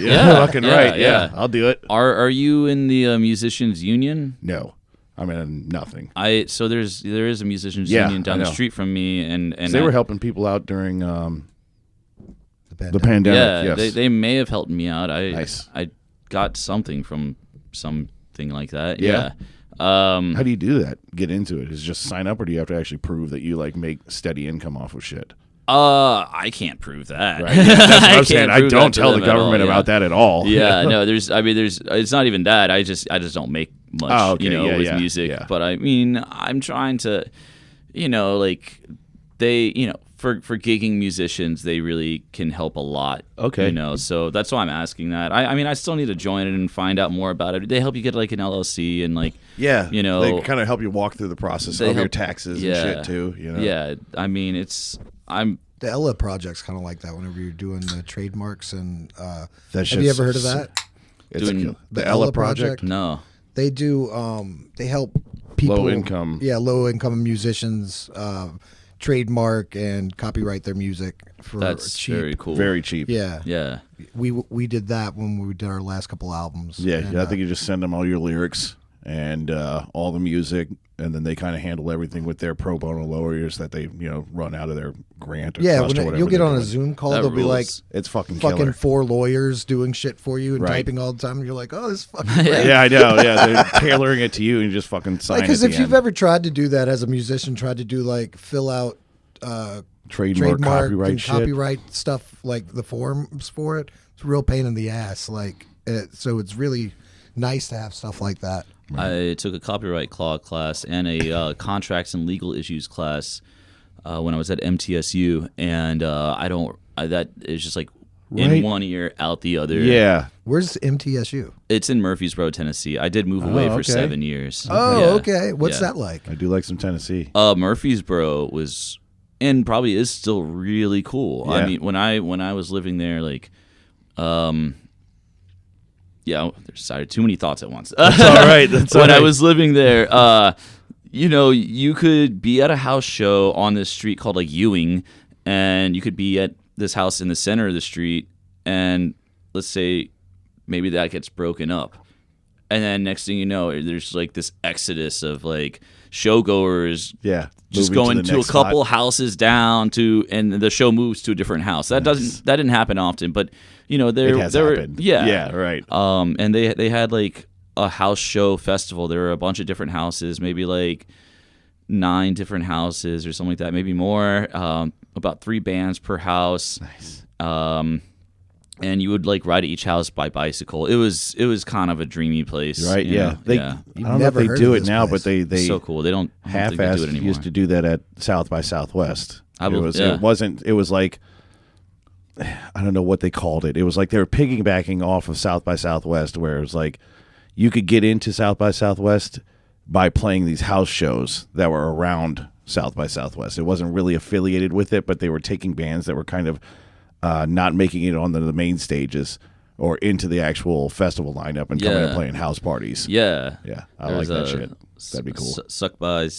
Fucking right. Yeah, I'll do it. Are you in the musicians union? No, I'm in nothing. So there is a musicians Yeah, union down I the know. street from me, and They were helping people out during The the pandemic. Yeah, Yes. they may have helped me out. Nice. I got something from something like that. Yeah. Yeah. How do you do that? Get into it? Is it just sign up, or do you have to actually prove that you like make steady income off of shit? I can't prove that. Right. Yeah, that's what I'm saying. can't I prove don't that to tell the them at government all, about that at all. Yeah, no, there's it's not even that. I just don't make much, Oh, okay. with Yeah. music. Yeah. But I mean, I'm trying to, like they, for gigging musicians, they really can help a lot. Okay. So that's why I'm asking that. I mean, I still need to join it and find out more about it. They help you get like an LLC and like, Yeah. You they kind of help you walk through the process They of your help- taxes yeah. and shit too. Yeah. I mean, The Ella project's kind of like that whenever you're doing the trademarks. And That's have you ever heard of that? It's Doing the Ella Project. no. They do. They help people, Low income. Yeah, low income musicians trademark and copyright their music for That's cheap. very cool. Very cheap. Yeah, Yeah. we did that when we did our last couple albums. Yeah. And, I think you just send them all your lyrics and all the music, and then they kind of handle everything with their pro bono lawyers that they run out of their grant or yeah. trust When or whatever. you'll get they're on a doing. Zoom call, That they'll be like rules. It's fucking fucking killer. 4 lawyers doing shit for you and Right. typing all the time. And you're like, oh, this is fucking great. Yeah, I know. Yeah, they're tailoring it to you and you just fucking sign Because at if the you've end. ever tried to do that as a musician, tried to do like fill out trademark copyright and shit. copyright stuff, like the forms for it, it's a real pain in the ass. Like, so it's really nice to have stuff like that. I took a copyright law class and a contracts and legal issues class when I was at MTSU, and that is just like Right. in one ear, out the other. Yeah. Where's MTSU? It's in Murfreesboro, Tennessee. I did move away for okay. 7 years. Oh, Yeah. okay. What's Yeah. that like? I do like some Tennessee. Murfreesboro was and probably is still really cool. Yeah. I mean, when I was living there, like, there's too many thoughts at once. That's all right. That's all When I right. was living there, you could be at a house show on this street called like Ewing, and you could be at this house in the center of the street, and let's say maybe that gets broken up. And then next thing you know, there's like this exodus of like showgoers. Yeah. Just Moving going the to a next couple spot. houses down and the show moves to a different house. That didn't happen often, but It has there happened. yeah. Yeah, right. And they had like a house show festival. There were a bunch of different houses, maybe like 9 different houses or something like that, maybe more. About 3 bands per house. Nice. And you would like ride to each house by bicycle. It was kind of a dreamy place, Right, you yeah. know? I don't know if never they heard do of it this now, place. but they So cool. I don't think they do half-assed it anymore. used to do that at South by Southwest. Yeah. It was like, I don't know what they called it. It was like they were piggybacking off of South by Southwest, where it was like you could get into South by Southwest by playing these house shows that were around South by Southwest. It wasn't really affiliated with it, but they were taking bands that were kind of not making it on the main stages or into the actual festival lineup and coming and playing house parties. Yeah. Yeah, I like that shit. That'd be cool. Suck by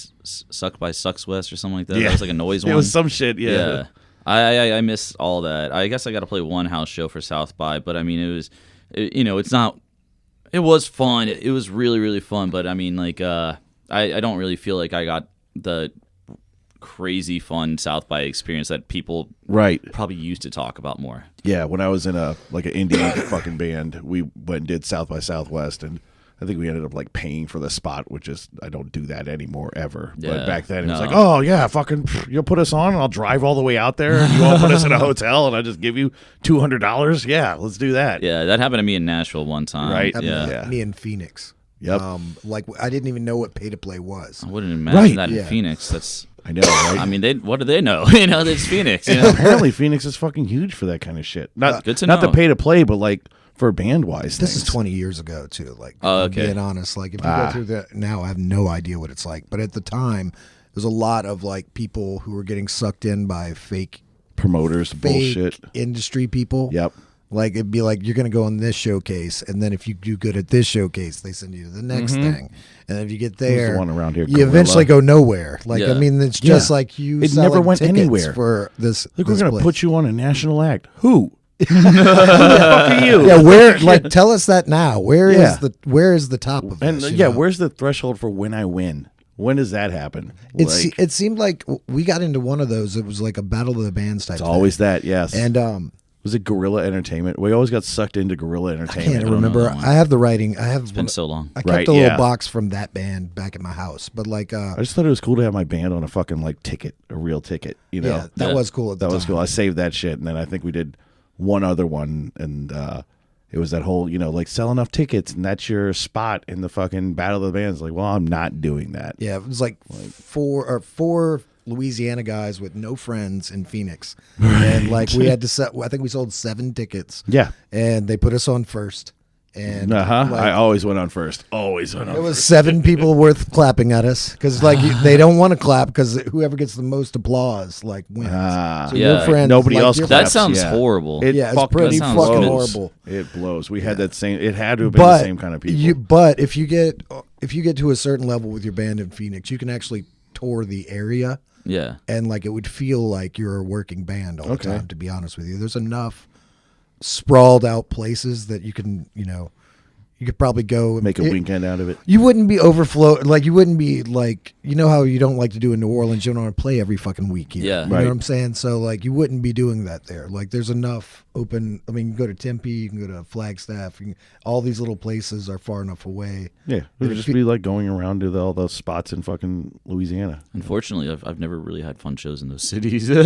Sucks West or something like that. Yeah. That was like a noise one. It was some shit, yeah. I miss all that. I guess I got to play one house show for South by, but I mean, it's not. It was fun. It was really, really fun. But I mean, like, I don't really feel like I got the crazy fun South by experience that people probably used to talk about more. Yeah, when I was in an indie fucking band, we went and did South by Southwest, and I think we ended up like paying for the spot, which is I don't do that anymore ever. Yeah, but back then it was like, oh yeah, fucking you'll put us on, and I'll drive all the way out there, and you all put us in a hotel, and I just give you $200. Yeah, let's do that. Yeah, that happened to me in Nashville one time. Right. Yeah. Me in Phoenix. Yep. Like I didn't even know what pay to play was. I wouldn't imagine that in Yeah. Phoenix. That's. I know, right? I mean, what do they know? It's Phoenix. You know? Apparently, Phoenix is fucking huge for that kind of shit. Not Good to not know. the pay to play, but like for band wise. This is 20 years ago too. Like, Oh, if I'm okay. being honest, like if you go through that now, I have no idea what it's like. But at the time, there's a lot of like people who were getting sucked in by fake promoters, bullshit. industry people. Yep. Like it'd be like you're gonna go on this showcase, and then if you do good at this showcase, they send you to the next thing, and if you get there, the one around here, you Gorilla? eventually go nowhere. Like Yeah. I mean, it's just Yeah. like you. It selling never went tickets anywhere. for this. Look, we're this gonna place. put you on a national act. Who? Who the fuck are you? Yeah, where? Like, tell us that now. Where is Yeah. the top of And this? you yeah, know? where's the threshold for when I win? When does that happen? It seemed like we got into one of those. It was like a battle of the bands type. It's always that, yes. And was it Guerrilla Entertainment? We always got sucked into Guerrilla I Entertainment. can't remember. that one. I have the writing. I have. It's been so long. I kept Right, a little yeah. box from that band back at my house, but like, I just thought it was cool to have my band on a fucking like ticket, a real ticket. You know, yeah, that Yeah. was cool. At the that was time. cool. I saved that shit, and then I think we did one other one, and it was that whole, like sell enough tickets, and that's your spot in the fucking Battle of the Bands. Like, well, I'm not doing that. Yeah, it was like four Louisiana guys with no friends in Phoenix, and like we had to set. I think we sold 7 tickets. Yeah. And they put us on first, and I like, always went on first. Always went on. it was 7 people worth clapping at us because like they don't want to clap because whoever gets the most applause like wins. So Yeah. your friends, Nobody like, else your- That claps, sounds yeah. horrible. It Yeah, it's fucking pretty sounds fucking blows. horrible. It blows. We had that same. It had to have been the same kind of people. But if you get to a certain level with your band in Phoenix, you can actually tour the area. Yeah. And like it would feel like you're a working band all the Okay. time, to be honest with you. There's enough sprawled out places that you can, you could probably go and Make a weekend out of it. You wouldn't be overflow, like you wouldn't be like, how you don't like to do in New Orleans, you don't want to play every fucking week here. Yeah. You know Right. what I'm saying? So like you wouldn't be doing that there. Like there's enough open, I mean, you can go to Tempe, you can go to Flagstaff, all these little places are far enough away. Yeah, it would just be like going around to all those spots in fucking Louisiana. Unfortunately, I've never really had fun shows in those cities. They've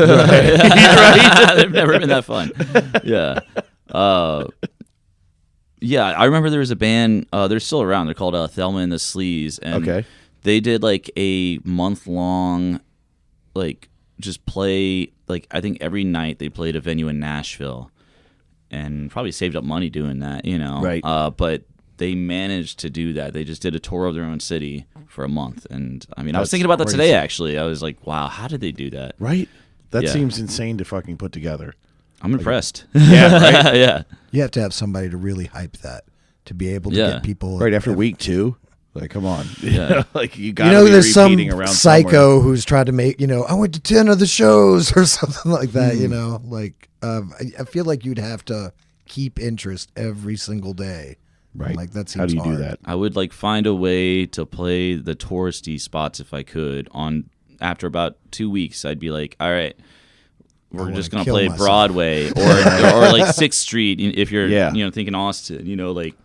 never been that fun. Yeah. Yeah, I remember there was a band, they're still around. They're called Thelma and the Sleaze. And Okay. they did like a month-long, like, just play, like, I think every night they played a venue in Nashville. And probably saved up money doing that, Right. But they managed to do that. They just did a tour of their own city for a month. And, I mean, I was That's thinking about that crazy. today, actually. I was like, wow, how did they do that? Right? That Yeah. seems insane to fucking put together. I'm impressed. Yeah, right? Yeah. You have to have somebody to really hype that, to be able to Yeah. get people. Right after week 2. Like, come on. Yeah. Like, you got to be there's some repeating around psycho somewhere. who's tried to make, I went to 10 of the shows or something like that, like, I feel like you'd have to keep interest every single day Right. Like that seems How do you hard. do that? I would like find a way to play the touristy spots if I could. After about 2 weeks, I'd be like, all right, we're just gonna play myself. Broadway or like 6th Street if you're thinking Austin. Like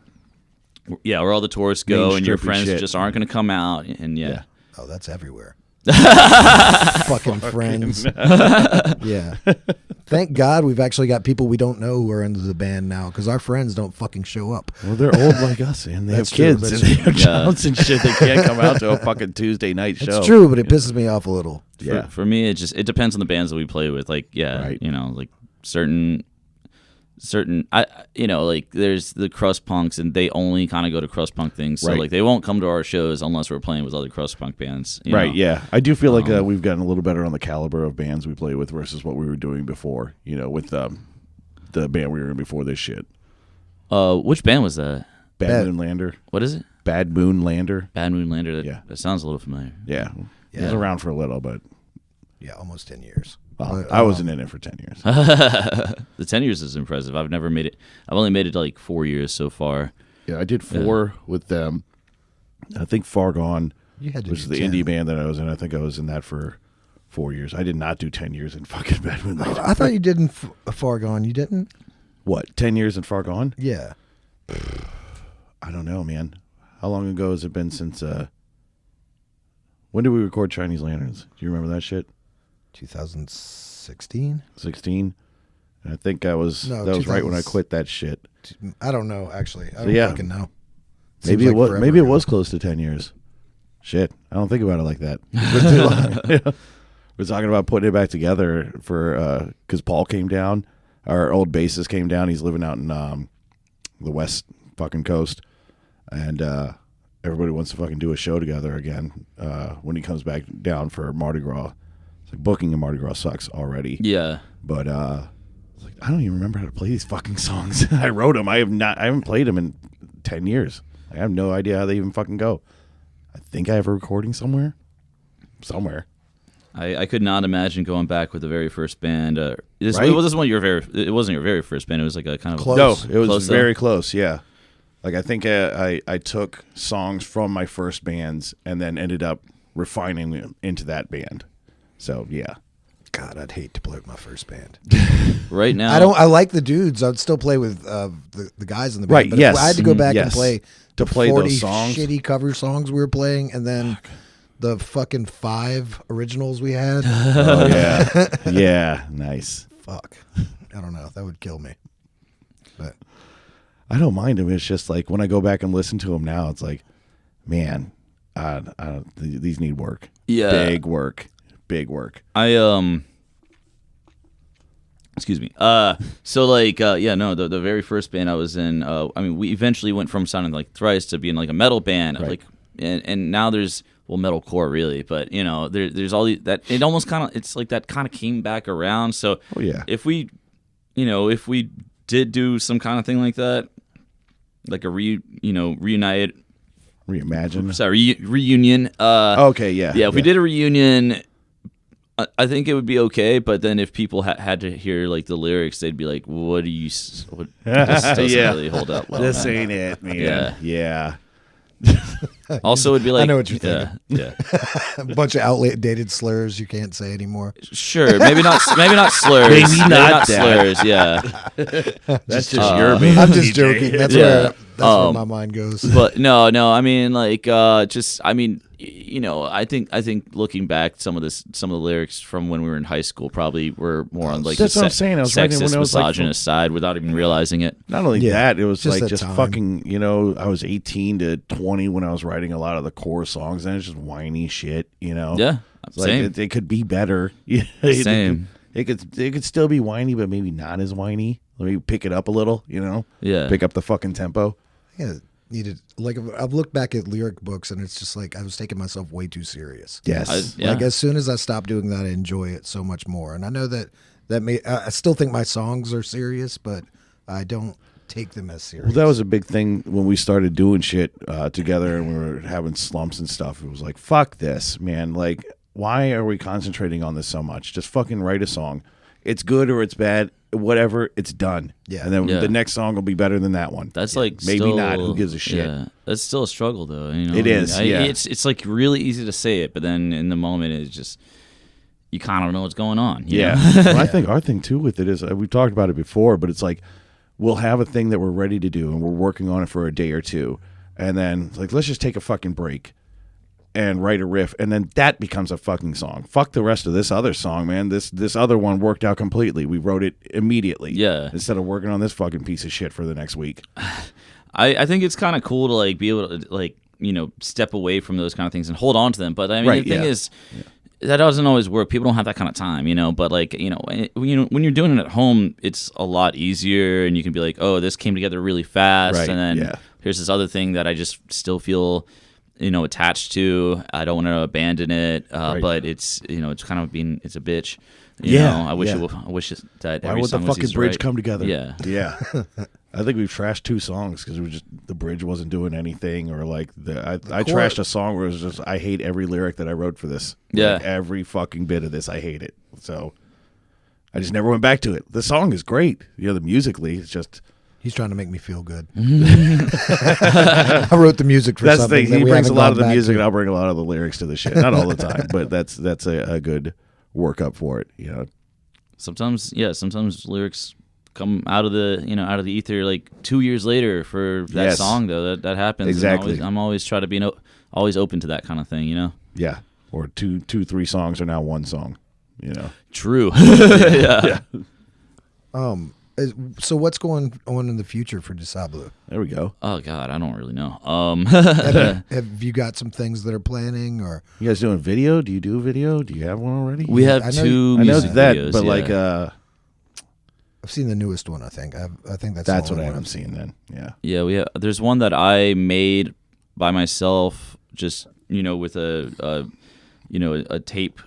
where all the tourists go Main and your Strip and friends shit. just aren't gonna come out. And yeah. Oh, that's everywhere. Fucking friends. Yeah. Thank God we've actually got people we don't know who are into the band now, because our friends don't fucking show up. Well, they're old like us, and they have That's true, kids, that's and they have jobs and shit. They can't come out to a fucking Tuesday night show. It's true, but it pisses me off a little. Yeah. For me, it depends on the bands that we play with. Like, Right. like certain like there's the crust punks, and they only kind of go to crust punk things. So Right. like they won't come to our shows unless we're playing with other crust punk bands. you Right, know? yeah. I do feel like we've gotten a little better on the caliber of bands we play with versus what we were doing before, with the band we were in before this shit. Which band was that? Bad Moon Lander. What is it? Bad Moon Lander. Bad Moon Lander. Yeah. That sounds a little familiar. Yeah. It was around for a little, but Yeah, almost 10 years. I wasn't in it for 10 years. The 10 years is impressive. I've never made it. I've only made it to like 4 years so far. Yeah, I did 4 with them. I think Far Gone, You had to which is do the 10. indie band that I was in. I think I was in that for 4 years. I did not do 10 years in fucking Bad Moon Lander. I thought you did in Far Gone. You didn't? What, 10 years in Far Gone? Yeah. I don't know, man. How long ago has it been since... when did we record Chinese Lanterns? Do you remember that shit? 2016? 16? And I think that was No, right when I quit that shit. I don't know, actually. I don't yeah. fucking know. Maybe Seems it was. forever Maybe it ago. was close to 10 years. Shit, I don't think about it like that. It's been too long. We're talking about putting it back together for because Paul came down. Our old bassist came down. He's living out in the west fucking coast, and everybody wants to fucking do a show together again when he comes back down for Mardi Gras. It's like booking a Mardi Gras sucks already. Yeah. But it's like, I don't even remember how to play these fucking songs. I wrote them. I haven't played them in 10 years. I have no idea how they even fucking go. I think I have a recording somewhere. I could not imagine going back with the very first band. Right? It wasn't your very first band. It was like a kind of Close. No, it was Close, very close. Yeah, like I think I took songs from my first bands and then ended up refining them into that band. So yeah, God, I'd hate to play with my first band. right now. I like the dudes. I'd still play with the guys in the band. Right, But yes. if I had to go back and Yes. play To the play 40 those songs? shitty cover songs we were playing, and then the fucking 5 originals we had. oh yeah, yeah, nice. Fuck. I don't know. That would kill me. But I don't mind them. It's just like when I go back and listen to them now, it's like, man, these need work. Yeah. Big work. Excuse me. So like, the very first band I was in, we eventually went from sounding like Thrice to being like a metal band, Right. like, and now there's metalcore really, but there's all these that it almost kind of it's like that kind of came back around. So Oh, yeah. if we did do some kind of thing like that, like a reunited, Reimagine. sorry, reunion. Okay, yeah. Yeah, if we did a reunion, I think it would be okay. But then if people had to hear like the lyrics, they'd be like, "What do you? This doesn't Yeah. really hold up well." This ain't it, man. Yeah. Yeah. Also, it'd be like, I know what you're thinking. Yeah, a bunch of outdated slurs you can't say anymore. sure. Maybe not slurs. Maybe not that. slurs. Yeah, That's just your band. I'm just joking. That's Yeah. where my mind goes. but no. I mean, like, I think looking back, some of the lyrics from when we were in high school probably were more on like That's the what I'm saying. I was writing sexist, when I was, like, misogynist side without even realizing it. Not only Yeah, that, it was just like that just time. fucking, I was 18 to 20 when I was writing a lot of the core songs, and it's just whiny shit, Yeah, It's like same. it could be better. Same. It could still be whiny, but maybe not as whiny. Let me pick it up a little, Yeah. Pick up the fucking tempo. Yeah, needed like I've looked back at lyric books, and it's just like I was taking myself way too serious. Yes. Yeah. Like as soon as I stopped doing that, I enjoy it so much more. And I know that I still think my songs are serious, but I don't take them as serious. Well, that was a big thing when we started doing shit together and we were having slumps and stuff. It was like, fuck this, man. Like, why are we concentrating on this so much? Just fucking write a song. It's good or it's bad. whatever, it's done. Yeah. And then Yeah. the next song will be better than that one. That's like maybe still, not. Who gives a shit? Yeah, that's still a struggle though. You know, It is, yeah. It's like really easy to say it, but then in the moment, it's just you kind of don't know what's going on. You know? Well, I think our thing too with it is we've talked about it before, but it's like we'll have a thing that we're ready to do and we're working on it for a day or two, and then it's like let's just take a fucking break and write a riff, and then that becomes a fucking song. Fuck the rest of this other song, man. This other one worked out completely. We wrote it immediately. Yeah. Instead of working on this fucking piece of shit for the next week. I think it's kind of cool to like be able to like step away from those kind of things and hold on to them. But I mean, Right, the thing is. That doesn't always work. People don't have that kind of time, But like, when you're doing it at home, it's a lot easier, and you can be like, "Oh, this came together really fast," Right, and then yeah. here's this other thing that I just still feel, attached to. I don't want to abandon it, Right. but it's it's kind of it's a bitch. I wish that Why every would the song was fucking just bridge right. come together? Yeah. Yeah. I think we've trashed 2 songs because it was just the bridge wasn't doing anything, or like I trashed a song where it was just I hate every lyric that I wrote for this. Yeah. Like, every fucking bit of this, I hate it. So I just never went back to it. The song is great. The musically, it's just. He's trying to make me feel good. I wrote the music for That's the something. thing. That He we brings a haven't lot gone of the back music, to. and I'll bring a lot of the lyrics to the shit. Not all the time, but that's a good workup for it. Sometimes lyrics come out of the ether like 2 years later for that Yes. song though. That happens. And Exactly. I'm always trying to be always open to that kind of thing. Yeah. Or 3 songs are now 1 song. True. Yeah. So what's going on in the future for Sablu? There we go. Oh God, I don't really know. Have you got some things that are planning, or You guys doing video? Do you do video? Do you have one already? We have I know- 2 I know music that, videos, but yeah. like I've seen the newest one. I think that's that's the what I only haven't one. seen then. Yeah. Yeah, there's one that I made by myself, just with a tape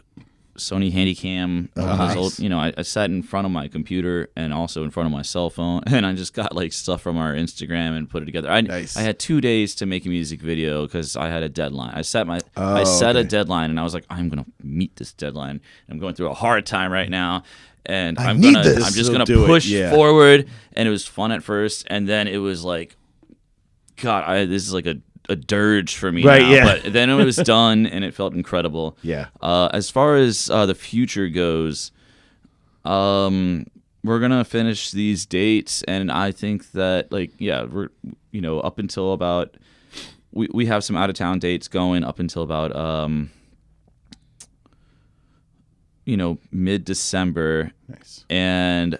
Sony Handycam. nice. Old, I sat in front of my computer and also in front of my cell phone, and I just got like stuff from our Instagram and put it together. Nice. I had 2 days to make a music video because I had a deadline. I set a okay. deadline, and I was like, I'm gonna meet this deadline. I'm going through a hard time right now. And I I'm need gonna, this. I'm just So gonna do it, push yeah. forward, and it was fun at first, and then it was like, God, this is like a dirge for me Right, now. yeah. But then it was done, and it felt incredible. Yeah. As far as the future goes, we're gonna finish these dates, and I think that we're up until about we have some out of town dates going up until about mid-December. Nice. And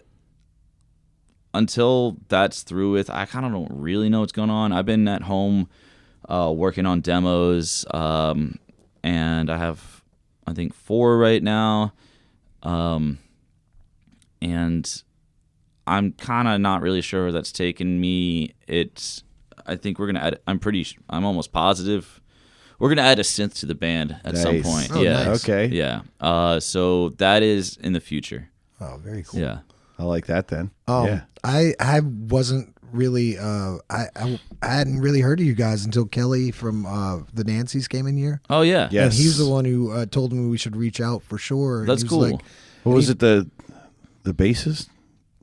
until that's through with, I kind of don't really know what's going on. I've been at home working on demos, and I have, I think, 4 right now. And I'm kind of not really sure where that's taken me. I think we're going to add, I'm almost positive we're going to add a synth to the band at some Nice. point. Oh, yeah. nice. Okay. Yeah. So that is in the future. Oh, very cool. Yeah. I like that then. Yeah. I wasn't really I hadn't really heard of you guys until Kelly from the Nancys came in here. Oh, yeah. Yeah. And Yes. he's the one who told me we should reach out for sure. That's He was cool. like, What was it? The bassist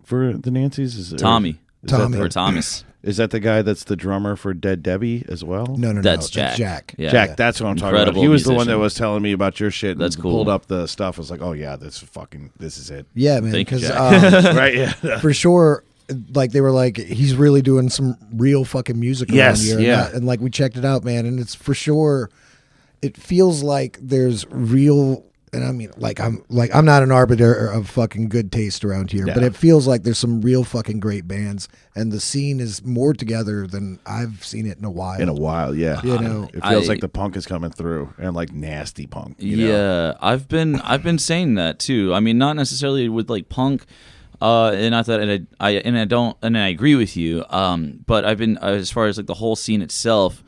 for the Nancys? Tommy. Tommy. Or Thomas. Is that the guy that's the drummer for Dead Debbie as well? no, That's Jack. Jack. Yeah. Jack, that's what I'm talking about. Incredible He was the one musician. that was telling me about your shit. And That's cool. Pulled up the stuff. I was like, oh yeah, this is it. Yeah, man. Thank you, Because Jack. Right? Yeah. for sure, like they were like, he's really doing some real fucking music Yes, around here. yeah. And like we checked it out, man, and it's for sure. It feels like there's real, and I mean, I'm not an arbiter of fucking good taste around here, Yeah. but it feels like there's some real fucking great bands, and the scene is more together than I've seen it in a while. In a while, yeah. You know. It feels like the punk is coming through, and like nasty punk. You Yeah, know? I've been saying that too. I mean, not necessarily with like punk, and I thought, and I agree with you. But I've been as far as like the whole scene itself,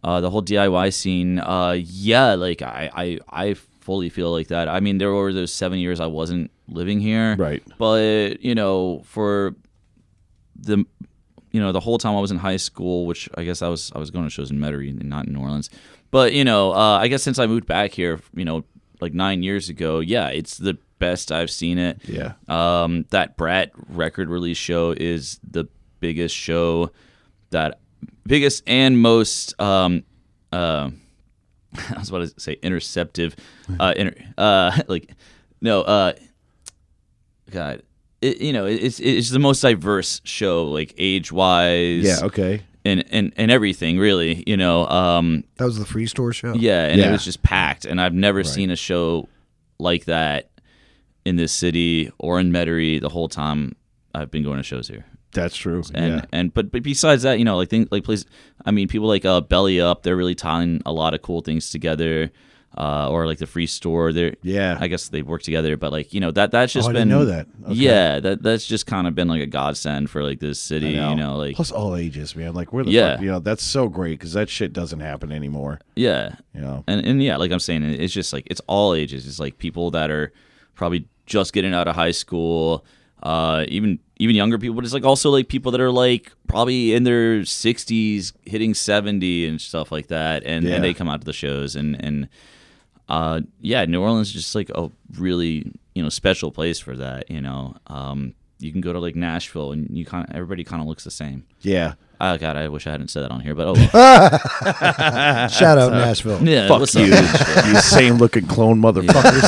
the whole DIY scene. Yeah, like I fully feel like that. I mean, there were those 7 years I wasn't living here, Right. But for the whole time I was in high school, which I guess I was going to shows in Metairie and not in New Orleans. But I guess since I moved back here, like 9 years ago, yeah, it's the best I've seen it. Yeah. That Brat record release show is the biggest show and most I was about to say interceptive God, it's the most diverse show, like age wise. Yeah. Okay. And everything, really, That was the Free Store show? Yeah, and it was just packed. And I've never seen a show like that in this city or in Metairie the whole time I've been going to shows here. That's true. But besides that, like things like places. I mean, people like Belly Up, they're really tying a lot of cool things together. Or like the Free Store, I guess they work together, but like that's just been. I didn't know that. Okay. Yeah, that's just kind of been like a godsend for like this city, like plus all ages, man. Like where the fuck, that's so great because that shit doesn't happen anymore. Yeah, and yeah, like I'm saying, it's just like it's all ages. It's like people that are probably just getting out of high school, even younger people, but it's like also like people that are like probably in their 60s, hitting 70 and stuff like that, and they come out to the shows and. New Orleans is just like a really special place for that. You can go to like Nashville and everybody kind of looks the same. Yeah. Oh God, I wish I hadn't said that on here, but oh well. Shout out Nashville. Yeah, fuck you, you same looking clone motherfuckers.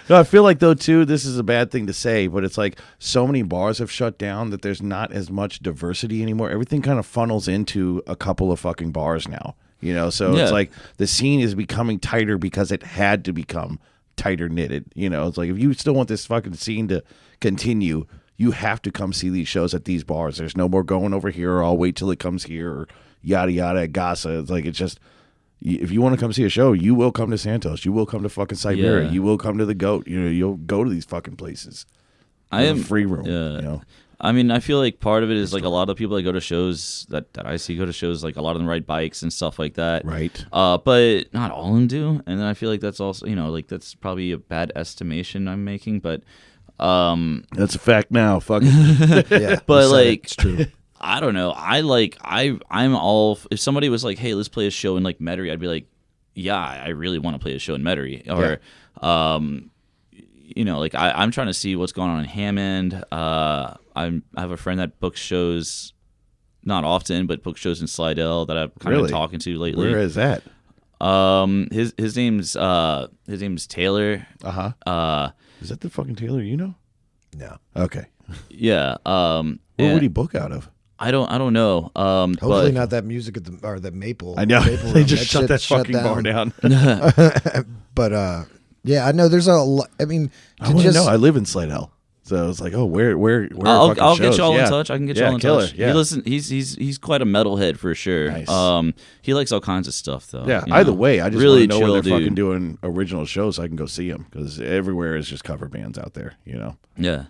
No, I feel like though too, this is a bad thing to say, but it's like so many bars have shut down that there's not as much diversity anymore. Everything kind of funnels into a couple of fucking bars now. It's like the scene is becoming tighter because it had to become tighter knitted. It's like if you still want this fucking scene to continue, you have to come see these shows at these bars. There's no more going over here or I'll wait till it comes here or yada yada at Gasa. It's like it's just if you want to come see a show, you will come to Santos. You will come to fucking Siberia. You will come to the Goat. You'll go to these fucking places. I am free room. I mean, I feel like part of it is like a lot of people that go to shows that I see go to shows, like a lot of them ride bikes and stuff like that. Right. But not all of them do. And then I feel like that's also, like that's probably a bad estimation I'm making. But that's a fact now. Fuck it. Yeah. But like, it's true. I don't know. I'm all, if somebody was like, hey, let's play a show in like Metairie, I'd be like, yeah, I really want to play a show in Metairie. Or, like I'm trying to see what's going on in Hammond. I have a friend that books shows, not often, but books shows in Slidell that I'm kind of talking to lately. Where is that? His name's Taylor. Is that the fucking Taylor you know? No. Okay. Yeah. Where would he book out of? I don't know. Hopefully not that music at that Maple. I know. Maple They just shut that fucking bar down. But yeah, I know there's a lot. I mean, I want to know. I live in Slidell. So it's like, oh, where I'll get shows? y'all in touch. I can get y'all in killer, touch. Yeah. He's quite a metalhead for sure. Nice. He likes all kinds of stuff though. Yeah. Either way, I just really want to know when they're chill, fucking doing original shows so I can go see them because everywhere is just cover bands out there. Yeah. Yeah.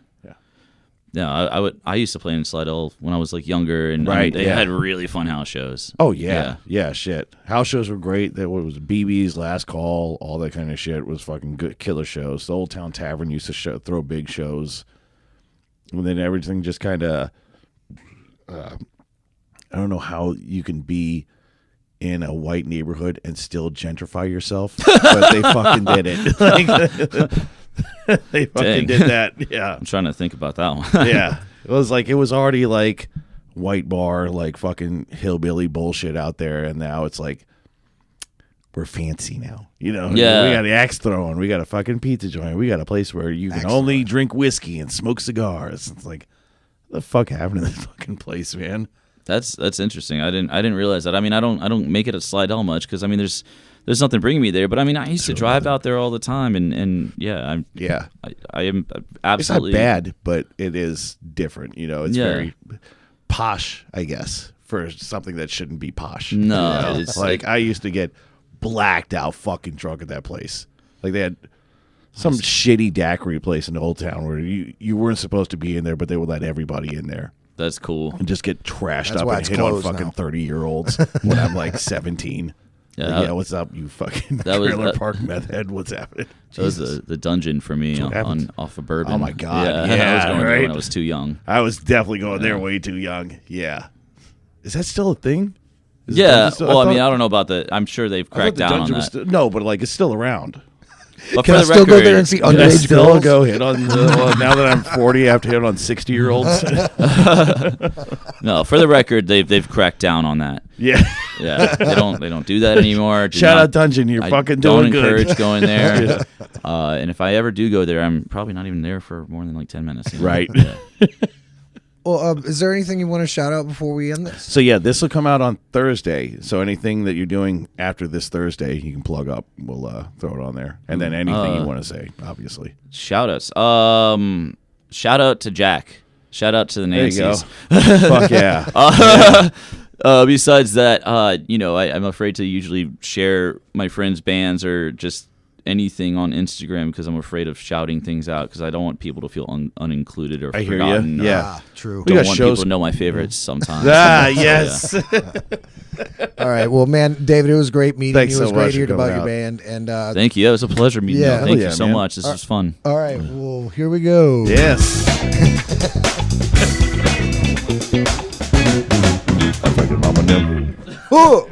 Yeah, I used to play in Slidell when I was like younger, and they had really fun house shows. Oh yeah, shit. House shows were great. There was BB's Last Call, all that kind of shit was fucking good, killer shows. The Old Town Tavern used to throw big shows, and then everything just kind of. I don't know how you can be in a white neighborhood and still gentrify yourself, but they fucking did it. They fucking did that. Yeah. I'm trying to think about that one. Yeah. It was already like white bar, like fucking hillbilly bullshit out there. And now it's like, we're fancy now. Yeah. We got the axe throwing. We got a fucking pizza joint. We got a place where you can only drink whiskey and smoke cigars. It's like, what the fuck happened to this fucking place, man? That's interesting. I didn't realize that. I mean, I don't make it at Slidell much because I mean, there's nothing bringing me there. But I mean, I used to drive out there all the time, and yeah, I am absolutely. It's not bad, but it is different. It's very posh, I guess, for something that shouldn't be posh. No, it's like I used to get blacked out, fucking drunk at that place. Like they had some shitty daiquiri place in the Old Town where you weren't supposed to be in there, but they would let everybody in there. That's cool. And just get trashed up and hit on fucking 30-year-olds when I'm like 17. Yeah, what's up, you fucking trailer park meth head? What's happening? That was the dungeon for me off of Bourbon. Oh my god! Yeah, I was going there when I was too young. I was definitely going there way too young. Yeah, is that still a thing? I mean, I don't know about the. I'm sure they've cracked down on that. No, but like it's still around. But Can for I the still go record, there and see I underage still girls? go hit on. Well, now that I'm 40, I have to hit on 60-year-olds. No, for the record, they've cracked down on that. Yeah. Yeah, they don't do that anymore. Shout out Dungeon, you're fucking doing good. Don't encourage going there. And if I ever do go there, I'm probably not even there for more than like 10 minutes. Right. Yeah. Well, is there anything you want to shout out before we end this? So yeah, this will come out on Thursday. So anything that you're doing after this Thursday, you can plug up. We'll throw it on there, and then anything you want to say, obviously. Shout outs. Shout out to Jack. Shout out to the There you go. Nancy's. Fuck yeah. Besides that, I'm afraid to usually share my friends' bands or just anything on Instagram because I'm afraid of shouting things out because I don't want people to feel unincluded or I hear forgotten. you. Yeah, true. We Don't got want shows- people to know my favorites sometimes. Yes. All right. Well, man, David, it was great meeting Thanks you. It was so great much hearing for about coming your out. band. And Thank you. It was a pleasure meeting Yeah. you. Thank yeah, you so man. much. This was fun. all right. Well, here we go. Yes. I fucking mama knew. Oh!